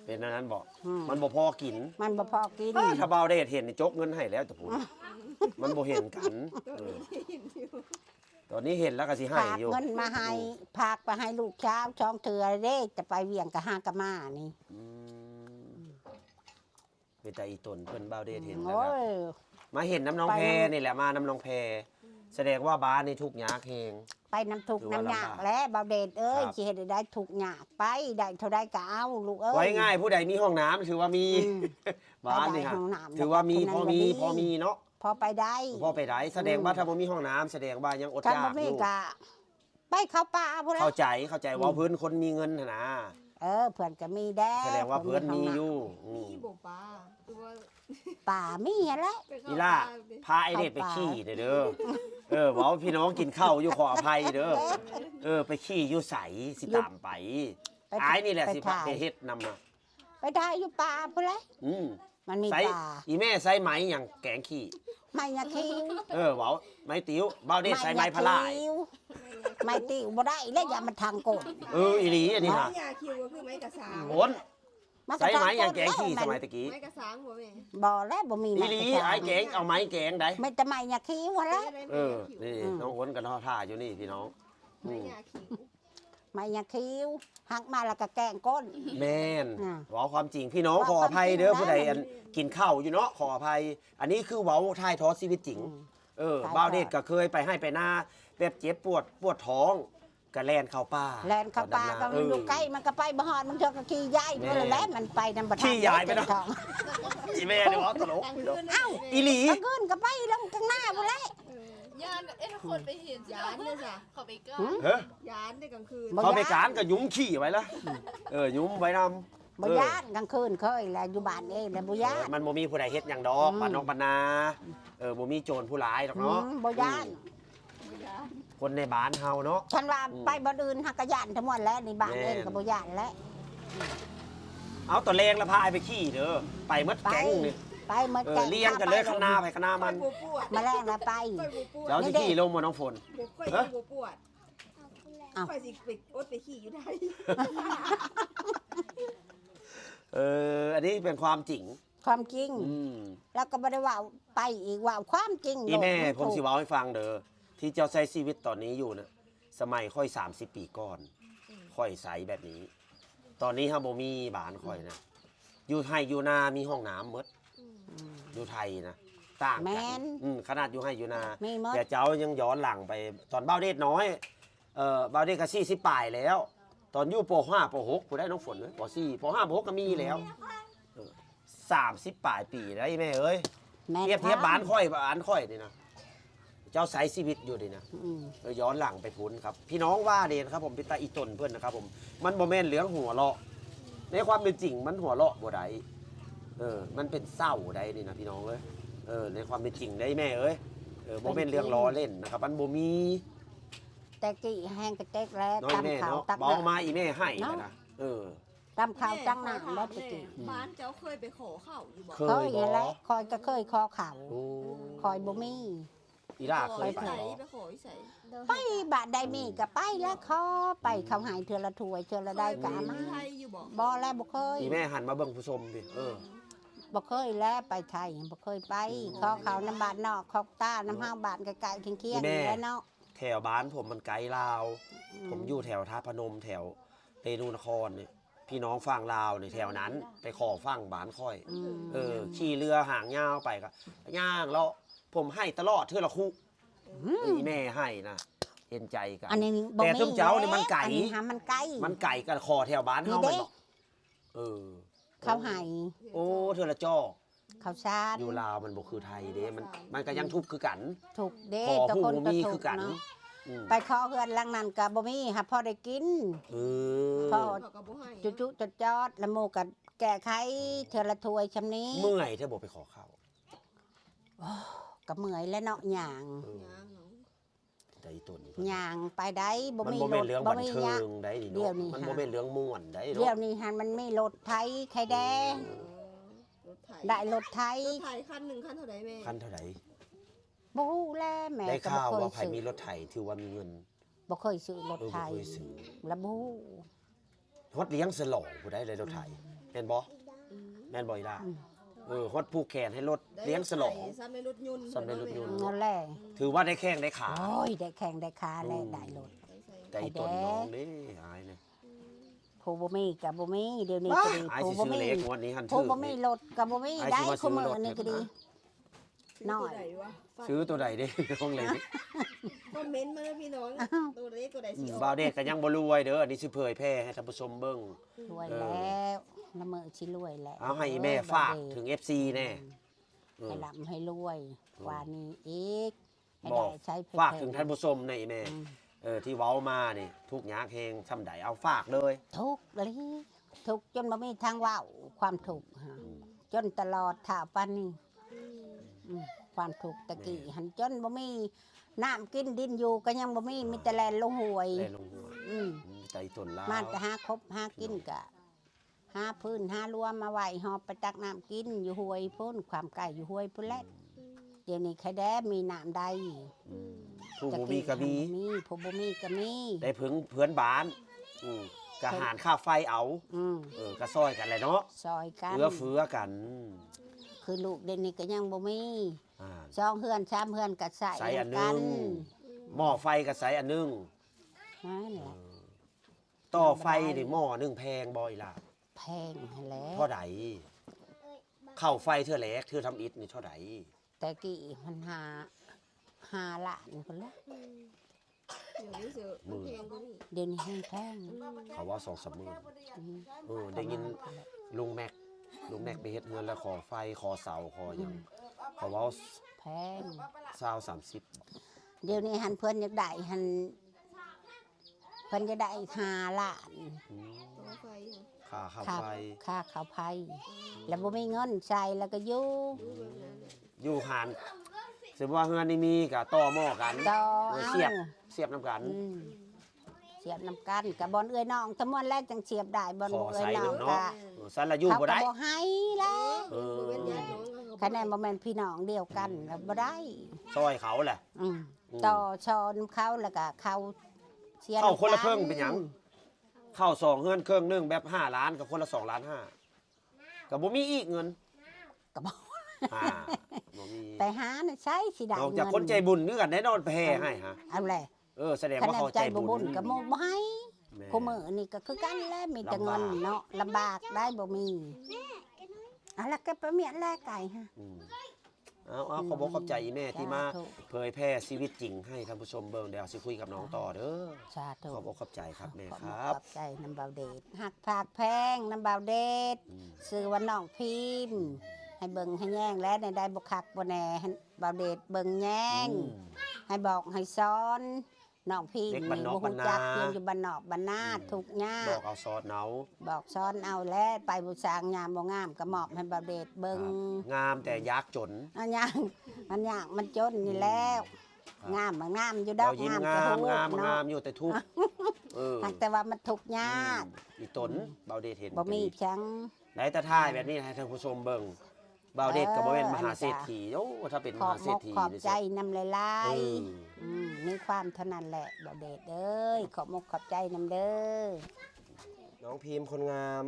เป็นอันนั้นบอก อืม มันบ่พอกิน มันบ่พอกิน ถ้าเบาเดชเห็นนี่จกเงินให้แล้วจะพูดมันบ่เห็นกันเออตอนนี้เห็นแล้วก็สิให้ ฝาก อยู่ เงินมาให้พากไปให้ลูกเช้าช่องเทือเด้จะไปเวียงกับหากะมานี่ อืมเป็นแต่อีตนเพิ่นเบาเดชเห็นแล้ว โอ้ ก็ ย มาเห็นน้ำน้องแพนี่แหละมาน้ำน้องแพแสดงว่าบ้านนี่ทุกข์ยากเฮง ไปน้ำทุกข์ ถือว่า น้ำยาก ลำบาก แล้วเบาเดชเอ้ย ครับ สิเฮ็ดให้ได้ทุกข์ยากไปได้เท่าใดก็เอาลูกเอ้ย ไว้ง่ายผู้ใดมีห้องน้ำถือว่ามี อืม บ้านนี่ ไปได้ ฮะ ห้องน้ำ ถือว่ามี แล้ว พ ก็ อ คนนั้น มี ก็ดี พอมีเนาะ พอไปได้ พอไปได้แสดงว่าถ้าบ่มีห้องน้ำแสดงว่ายังอด กัน ยา บ่ กอ มี ยู่ ก็ไปเข้าป่าพุ่นแหละ เข้าใจว่าเพื่อนคนมีเงินน่ะนะ เพื่อนก็มีแด้ แสดงว่าเพื่อนมีอยู่อืม มีบ่ปลาตัว ป่ามีอะไร ไปเข้ อีล่า ปลดิ พาไอเด็กไปขี้เด้อบอกว่าพี่น้องกินข้าวอยู่ขออภัยเด้อไปขี้อยู่ใสสิตามไปอายนี่แหละสิพาไปเฮ็ดนำมา ไปได้อยู่ป่าพุ่นแหละ อืม มันมี ใส่ ป่า อีแม่ใส่ไหมอย่างแกงขี้ ไม่ยาคิว เว้าไม้ติ๋วเบ้าเด็ดใส่ไม้พะลาย ไม่ติวบ่ได้แล้วอย่ามันทางโกด อีหลีอันนี้ ไม้ ฮะ ยาคิวก็คือไม้กระสาง โอน มัน ใส่ไหมอย่างแกง แล้ว ขี้สมัยตะกี้ ไม้กระสางบ่แม่ บ่แล้วบ่มี อีหลีไอ้แกงเอาไม้แกงได้ ไม่แต่ไม่ยาคิวแล้ว ได้ นี่น้องโอนกับน้องท่าอยู่นี่พี่น้อง ไม้ยาคิว ไม่ยาคิวหักมาแล้วก็แกงก้น แม่น อ่า เว้าความจริงพี่น้องขออภัยเด้อผู้ใดอันกินข้าวอยู่เนาะขออภัย อันนี้คือเว้าทายทอดชีวิตจริง บ้าวเดชก็เคยไปให้ไปหน้าแบบเจ็บปวดท้องก็แล่นเข้าป่า แลนเข้าป่าก็มันอยู่ใกล้มันก็ไปบ่ฮอดมันเถอะก็ขี่ย้ายไปแล้วแหละมันไปนำบ่ทัน ขี้ยายไปเนาะ เจ้าของ อีแม่เดี๋ยวตลก กลางคืน เอ้า อีหลี กลางคืนก็ไปลงข้างหน้าพุ่นแหละ ยานเอ๊ะคนไปเห็น ยานเนี่ยจ้ะ เขาไปก้า เฮ้ย ยานในกลางคืน บ่ เขาไปการก็ยุ้มขี้ไว้ละยุ้มไว้นำ บ่ย่านกลางคืนเคยแหละอยู่บ้านเองแล้วบ่ย่าน มันบ่มีผู้ใดเฮ็ดหยังดอก อืม บ้านนอกบ้านนาบ่มีโจรผู้ร้ายดอกเนาะ บ่ย่าน คนในบ้านเฮาเนาะ ฉันว่าไปบ่อื่นหักกะย่านทั้งหมดแล้วในบ้านเอง แม่น ก็บ่ย่านแล้ว เอาตัวแรงแล้วพาไอ้ไปขี้เด้อไปหมด ไป แก๊งนี่ ไปหมดแกง เลี้ยงกันเลยข้างหน้าไปข้างหน้า มั มัน น บ่ปวด มาแรงแล้วไป ค่อยบ่ปวด แล้วสิขี้ลงมาน้องฝน บ่ค่อยบ่ปวด อ้าว ค่อยสิไปอดไปขี้อยู่ได้ อันนี้เป็นความจริง ความจริง อืม แล้วก็บ่ได้ว่าไปอีกว่าความจริง อีแม่ โลก ผมสิ ถูก เว้าให้ฟังเด้อที่เจ้าใช้ชีวิตตอนนี้อยู่นะสมัยค่อย30 ปีก่อน ค่อยใสแบบนี้ ตอนนี้ฮะบ่มีบ้านค่อยนะอยู่ไทยอยู่นามีห้องน้ำหมดอยู่ไทยนะต่าง แม่ กัน นขนาดอยู่ให้อยู่นา มีหมด แต่เจ้ายังย้อนหลังไป ตอนเบ้าเดชน้อยเบ้าเดชก็40ปลายแล้ว ตอนอยู่ป .5 ป .6 ผู้ได้น้องฝนเลยป .4 ป .5 ป .6 ก็มีแล้ว30ปลายปีได้แม่เอ้ย แม่ เทียบบ้านค่อยนี่นะเจ้าใช้ชีวิตอยู่ดีนะ อืม ย้อนหลังไปพุ้นครับ พี่น้องว่าเดนครับผมเป็นตาอีตนเพื่อนนะครับผมมันโมเมนต์เหลืองหัวเราะในความเป็นจริงมันหัวเราะบ่ได้มันเป็นเศร้าได้นี่นะพี่น้องเอ้ยในความเป็นจริงได้แม่เอ้ยโมเมนต์เรื่องล้อเล่นนะครับมันบ่มี แต่กี้แห้งกระเต็กแล้ว น้อยแม่ ตำข้าว เนาะ ตัก บอก น้ำ มาอีแม่ให้นะตำข้าวจังน้ำแล้วตะกี้ บ้านเจ้าเคยไปขอเข้าอยู่บ่ เค เค ย ย บ นั่ อน แหละคอยก็เคยคอเข่า โอ้ คอยบ่มี อีล่าเคยไป ใส่ บ่ ไปขอใส่ ไปบาดใดมีก็ไปแล้วคอไปเขาหายเทือละถ้วยเทือละได้กามา ไทยอยู่บ่ บ่แล้วบ่เคย อีแม่หันมาเบิ่งผู้ชมดิบ่เคยแล้วไปไทยบ่เคยไปขอเขาน้ำบาดนอกขอกตาน้ำห้างบาดไกลๆเคียงๆนี่แหล้วเนาะ แถวบ้านผมมันไกลลาว ผมอยู่แถวท่าพนมแถวเรนูนครเนี่ยพี่น้องฝั่งลาวเนี่ยแถวนั้น ไปขอฝั่งบ้านค่อย ขี่เรือหางยาวไปก็ย่างแล้วผมให้ตลอดเทื่อละคู่อีแม่ให้นะเห็นใจกัน อันนี้บ่ แต่ มี ทุกเจ้านี่มันไก่ อันนี้หามันไก่ มันไก่กันคอแถวบ้านเฮา นี่ มัน เด้ บอก เขาให้ โอ้เทื่อละจอก เขาชาด อยู่ลาวมันบ่คือไทยเด้มันก็ยังทุบคือกัน ถูกเด้ ขอ ตะ ผู้ คน บ่ ก็ มี ถู คื ก อกัน เนาะ อืม ไปขอเฮือนหลังนั้นก็บ่มีหาพอได้กิน เออ พอ เขาก็บ่ให้ จุจอดแล้วหมู่ก็แก้ไขเทื่อละถ้วยชำนี้ เมื่อยเธอบอกไปขอข้าว ก็เมื่อยแล้วเนาะย่าง เออ ย่างเนาะ ใจตุน ย่างไปได้บ่ มัน มี โม ร เมน ถ เรื่อง บ่ บัน มี เทิ ยาง ได้ดิ เดี๋ยว เนาะ นี้ มัน ฮะ โมเมนเรื่องม่วนได้ เดี๋ยว เนาะ นี้หันมันมีรถไถไข่แดง รถไถ ได้รถไถ รถไถคันหนึ่งคันเท่าไหร่แม่ คันเท่าไหร่ บ่ฮู้แลแม่ ได้ ก็ ข่าว บ่เค ว่าย ไผ ซื้อ มีรถไถถือว่ามีเงิน บ่เคยซื้อรถไถ บ่เคยซื้อ แล้วบ่ฮู้ ฮอดเลี้ยงสลองผู้ได้เลยรถไถแม่นบ่แม่นบ่อีล่ะฮอดผูกแขนให้รถเลี้ยงสลอง ซ้ำในรถยนต์ ซ้ำในรถยนต์ นั่นแหละ ถือว่าได้แข้งได้ขา โอ้ยได้แข่งได้ขาแล้วได้รถ แต่อีตนน้องนี่อายเนี่ย ผู้บ่มีก็บ่มีเดี๋ยวนี้ บ้า ก็ดี อาย ผู้ สิ บ่ ซื้อ มี เล็กงวันนี้หัน ผู้ ถือ บ่มีรถก็บ่มี อาย ได้ สิมาซื้ คู่ อ มือ รถ นี่ก็ดี น้อย ตัวใดวะ ซื้อตัวใดเด้ น้องเลย คอมเมนต์มาเลยพี่น้องตัวเล็กตัวใดสิออก บ่าวเด็กก็ยังบ่รวยเด้ออันนี้สิเผยแพร่ให้ท่านผู้ชมเบิ่ง รวยแล้วน้ำมือชิรวยแล้ว เอาให้แม่ฝากถึง FC แน่เออ ให้ร่ำให้รวยกว่านี้อีกให้ บ ได้ อก ใช้ ฝากถึงท่านผู้ชมในแม่ที่เว้ามานี่ทุกข์ยากแฮงซำใดเอาฝากเลย ทุกข์เลยทุกข์จนบ่มีทางเว้าความทุกข์ฮะจนตลอดถ้าปานนี้ความทุกข์ตะกี้หันจนบ่มีน้ำกินดินอยู่ก็ยังบ่มีแต่แลนลงห่วย ได้ลงหัว อืม ใจตนลาว มาแต่หาครบหากินกะหาพื้นหารวมมาไหวหอบไปตักน้ำกินอยู่ห้วยพุ่นความไก่อยู่ห้วยพุ่นแหละเดี๋ยวนี้ใครแด้มีน้ำใด อืมผู้บ่มีก็มี มีผู้บ่มีก็มี ได้เพื่อนบ้านกะหารค่าไฟเอา อืม ก็ซอยกันแหละเนาะ ซอยกัน เอื้อเฟื้อกัน คือลูกเดี๋ยวนี้ก็ยังบ่มี อ่า สองเฮือนสามเฮือนก็ใส่ ใส่อันหนึ กั งหม้อไฟก็ใส่อันหนึง นั่นแหละ ต่อไฟนี่หม้อหนึงแพงบ่อีล่ะ แพงหั่นแหล้ว เท่าใดเข้าไฟเทื่อแรกเทื่อทำอิฐนี่เท่าใด แต่กี้มันหาล้านคนละ เดี๋ยวนี้เสือมันแพงกว่านี้ เดี๋ยวนี้แพง เขาว่า2-3หมื่น อืม ได้ยินลุงแม็กไปเฮ็ดเงินแล้วขอไฟขอเสาขอหยังเขาว่า แพง 20-30 เดี๋ยวนี้หันเพื่อนอยากได้หันเพื่อนจะได้5 ล้าน ตัวไฟค่ะ ค่าข้าว ค่า ไฟ ค่าข้าวไผ่แล้วบ่มีเงินใช้แล้วก็อยู่ รู้แบบนั้นแหละ อยู่หารสมมุติว่าเฮือนนี่มีก็ต่อหม้อกัน ต่อ เสียบ เอา เสียบน้ำกัน อืมเสียบน้ำกันกับบอลเอ้ยน้องทั้งมวลแรกจังเสียบได้บอล ขอ เอ้ย ใส่ น้อง น้ำเนาะ กะ สันละอยู่ เขา บ่ ก็ ได้ บ่ให้แล้ว เออ บ่เป็นญาติน้องก็ คะแนนบ่แม่นพี่น้องเดียวกันแล้วบ่ได้ ซอยเขาแหละ อืม อืม ต่อชอนเขาแล้วก็เขาเสีย เข้าคนละ ำ ครึ่งเป็นหยัง เข้า2เฮือนครึ่งหนึงแบบ5ล้านกับคนละ2ล้าน5ก็บ่มีอีกเงิน ก็บ่ อ่าบ่มี ไปหาน่ะใช้สิได้ นอก เงิ จากคนใจบุญนึกกันแน่นอนแพ้ให้ฮะ เอาแหละ แสดง คะ ว่า แนน เขา ใจ ใจ บ่ บุ บุ ญ ญก็บ่ให้ แม่ คู่มือนี่ก็คือกันแหละมีแต่เงิน ลำบาก เนาะลำบากได้บ่มีเอาละก็ไปเมียนแลกไก่ฮะ อืมเอาขอบอกขอบใจอีแม่ที่มา สาธุ เผยแพร่ชีวิตจริงให้ท่านผู้ชมเบิ่งเดี๋ยวสิคุยกับน้องต่อเด้อ สาธุ ขอบอกขอบใจครับแม่ ขอ ค บ รับ ขอบใจน้ำเบาเดชหักผากแพงน้ำเบาเดชซื้อว่าน้องพิมพ์ให้เบิ่งให้แย่งและในได้บุคักบ่แน่ให้เบาเดชเบิ่งแย่ง ให้บอกให้สอนน้องพิม เด็ก พ์ บ้านนอก บ่ฮู้จัก บ้านนา เรียนอยู่บ้านนอกบ้านนาทุกข์ยา บอก กเอาซอสเนา บอกสอนเอาแล้วไปบูชางามบ่งามก็มอบให้เบาเดชเบิ่ง งามแต่ยากจน อันยังมันยากมันจนนี่แล้ว งามมันงามอยู่ดอ เรา ก ยิ้ม งาม งาม จะฮู้ งาม เนาะ งามอยู่แต่ทุกข์ แต่ว่ามันทุกข์ยาก อีตนเบาเดชเห็น บ่มีเพียง ไหนแต่ท่ายแบบนี้ให้ท่านผู้ชมเบิ่งเบาเดชก็บ่เป็นมหาเศรษฐีโอ้ถ้าเป็น ข ม อบ หาม เศรษ ก ฐี ขอบ นี่ ใจ สิ นำหลา เอย อ มีความเท่านั้นแหละเบาเดชเอ้ยขอบมกขอบใจนำเด้อ น้องพิมพ์คนงาม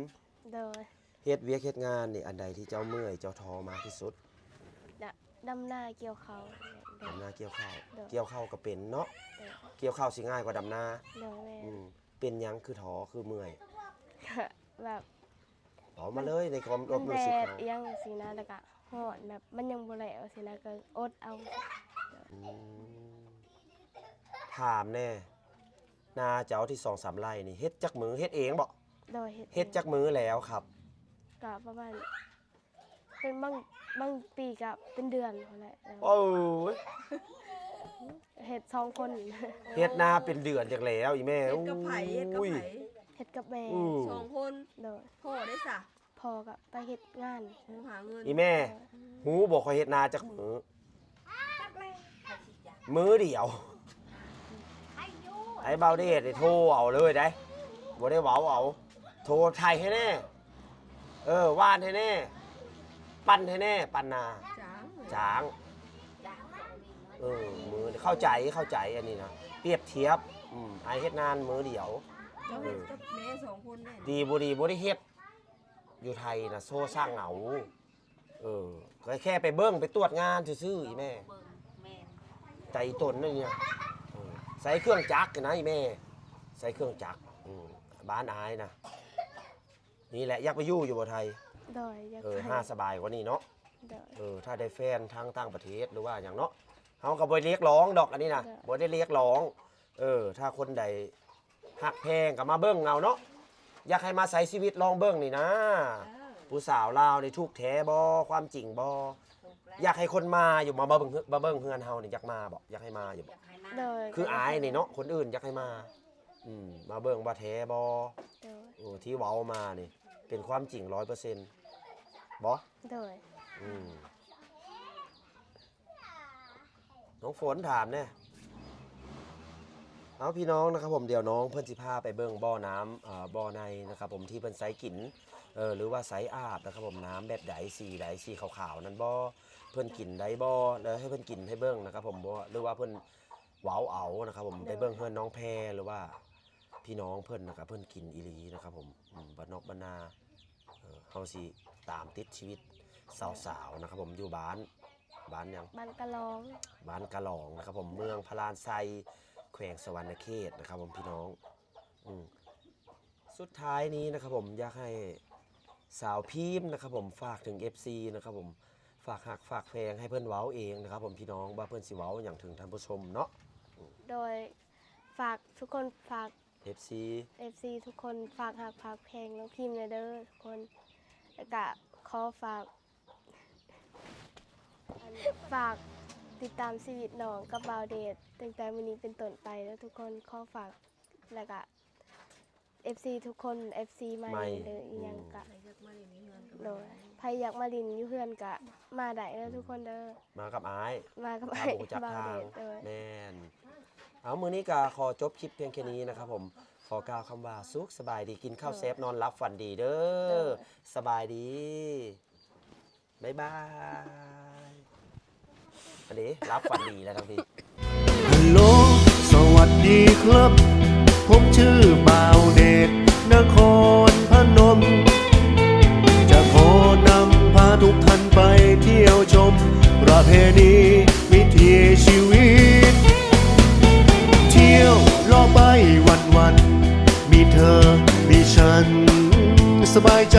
โดย เฮ็ดเวียกเฮ็ดงานนี่อันใดที่เจ้าเมื่อยเจ้าท้อมากที่สุด ดำหน้าเกี่ยวเขาโดย ดำนาเกี่ยวข้าว เด้อ เกี่ยวข้าวก็เป็นเนาะ โดย เกี่ยวข้าวสิง่ายกว่าดำนา โดยแม่ เป็นหยังคือท้อคือเมื่อย ก็แบบ บอกมาเลยในความ มัน รู้ แด สึก ด เรา อิหยังสินะแล้วก็ฮ้อนแบบมันยังบ่แล้วสินะก็อดเอา อืมถามแน่นาเจ้าที่2-3ไร่นี่เฮ็ดจักมือเฮ็ดเองบ่ โดย เฮ็ดจักมือแล้วครับ ก็ประมาณเป็นบางปีก็เป็นเดือนพุ่นแหละแล้ว โอ้ย เฮ็ด2 คน เฮ็ดนาเป็นเดือนจากแล้วอีแม่ เฮ็ดกับไผเฮ็ดกับ อุ้ย ไผ เฮ็ดกับแม่ สองคน โดย พ่อได้ซะ พ่อก็ไปเฮ็ดงาน หาเงิน อีแม่หูบอกคอยเฮ็ดนาจากมือเดียวไอ้เบาได้เฮ็ดได้โทรเอาเลยได้บ่ได้เว้าเอาโทรไทยให้แน่ว่านให้แน่ปั้นให้แน่ปั้นนา จ้าง จางมือเข้าใจอันนี้นะเปรียบเทียบไอเฮ็ดนานมือเดียว เจ้าเฮ็ดกับแม่สองคนแน่ ดีบ่ได้เฮ็ดอยู่ไทยนะโซ่สร้างเหงาก็แค่ไปเบิ้งไปตรวจงานซื่อๆอีแม่ใจตนนั่นเนี่ยใส่เครื่องจักรนะอีแม่ใส่เครื่องจักรบ้านอายนะนี่แหละอยากไปอยู่บ่ไทย โดยอยาก ห้าสบายกว่านี้เนาะ โดย ถ้าได้แฟนทางต่างประเทศหรือว่าอย่างเนาะเฮาก็บ่ได้เรียกร้องดอกอันนี้นะบ่ได้เรียกร้องถ้าคนใดหักแพงก็มาเบิ่งเอาเนาะอยากให้มาใช้ชีวิตลองเบิ่งนี่นะผู้สาวลาวนี่ทุกข์แท้บ่ความจริงบ่อยากให้คนมาอยู่มาเบิ่งเฮือนเฮานี่อยากมาบ่อยากให้มาอยู่บ่ โดย คืออายนี่เนาะคนอื่นอยากให้มามาเบิ่งว่าแท้บ่ โดย ที่เว้ามานี่เป็นความจริง 100%บ่ โดย น้องฝนถามเนี่ยเอาพี่น้องนะครับผมเดี๋ยวน้องเพื่อนสิพาไปเบิ่งบ่อน้ำบ่อในนะครับผมที่เพิ่นใสกินหรือว่าใสอาบนะครับผมน้ำแบบใดสีขาวๆนั้นบ่เพิ่นกินได้บ่แล้วให้เพิ่นกินให้เบิ่งนะครับผมบ่หรือว่าเพิ่นเว้าเอานะครับผมไปเบิ่งเพื่อนน้องแพรหรือว่าพี่น้องเพิ่นนะครับเพิ่นกินอีหลีนะครับผมบ้านนอกบ้านนาเฮาสิตามติดชีวิตสาวๆนะครับผมอยู่บ้านหยัง บ้านกะลอง บ้านกะหลองนะครับผมเมืองพระลานไซแขวงสวรรณเขตนะครับผมพี่น้องสุดท้ายนี้นะครับผมอยากให้สาวพิมพ์นะครับผมฝากถึง FC นะครับผมฝากหักฝากแพงให้เพื่อนเว้าเองนะครับผมพี่น้องว่าเพื่อนสิเว้าอย่างถึงท่านผู้ชมเนาะ โดยฝากทุกคนฝาก FC FC ทุกคนฝากหักฝากเพลงน้องพิมพ์เลยเด้อทุกคนแล้วก็ขอฝากติดตามชีวิตน้องกับบาวเดชตั้งแต่วันนี้เป็นต้นไปแล้วทุกคนขอฝากแล้วก็ FC ทุกคน FC ใหม่เด้ออีหยังก็โดยใครอยากมาลินอยู่เฮือนก็มาได้เด้อทุกคนเด้อ มากับอาย มากับ มา ไอ้ บุกจัก บาว ทา เด ง ชเด้อ แม่นเอามือนี้ก็ขอจบคลิปเพียงแค่นี้นะครับผมขอกล่าวคำว่าสุขสบายดีกินข้าวเซฟนอนรับฝันดีเด้อสบายดีบ๊ายบายอันนี้รับฝันดีแล้วทั้งที ฮัลโหลสวัสดีครับ ผมชื่อบ่าวเดชนครพนม จะขอนำพาทุกท่านไปเที่ยวชม ประเพณีวิถีชีวิต เที่ยวล่อไปวันๆมีเธอ มีฉันสบายใจ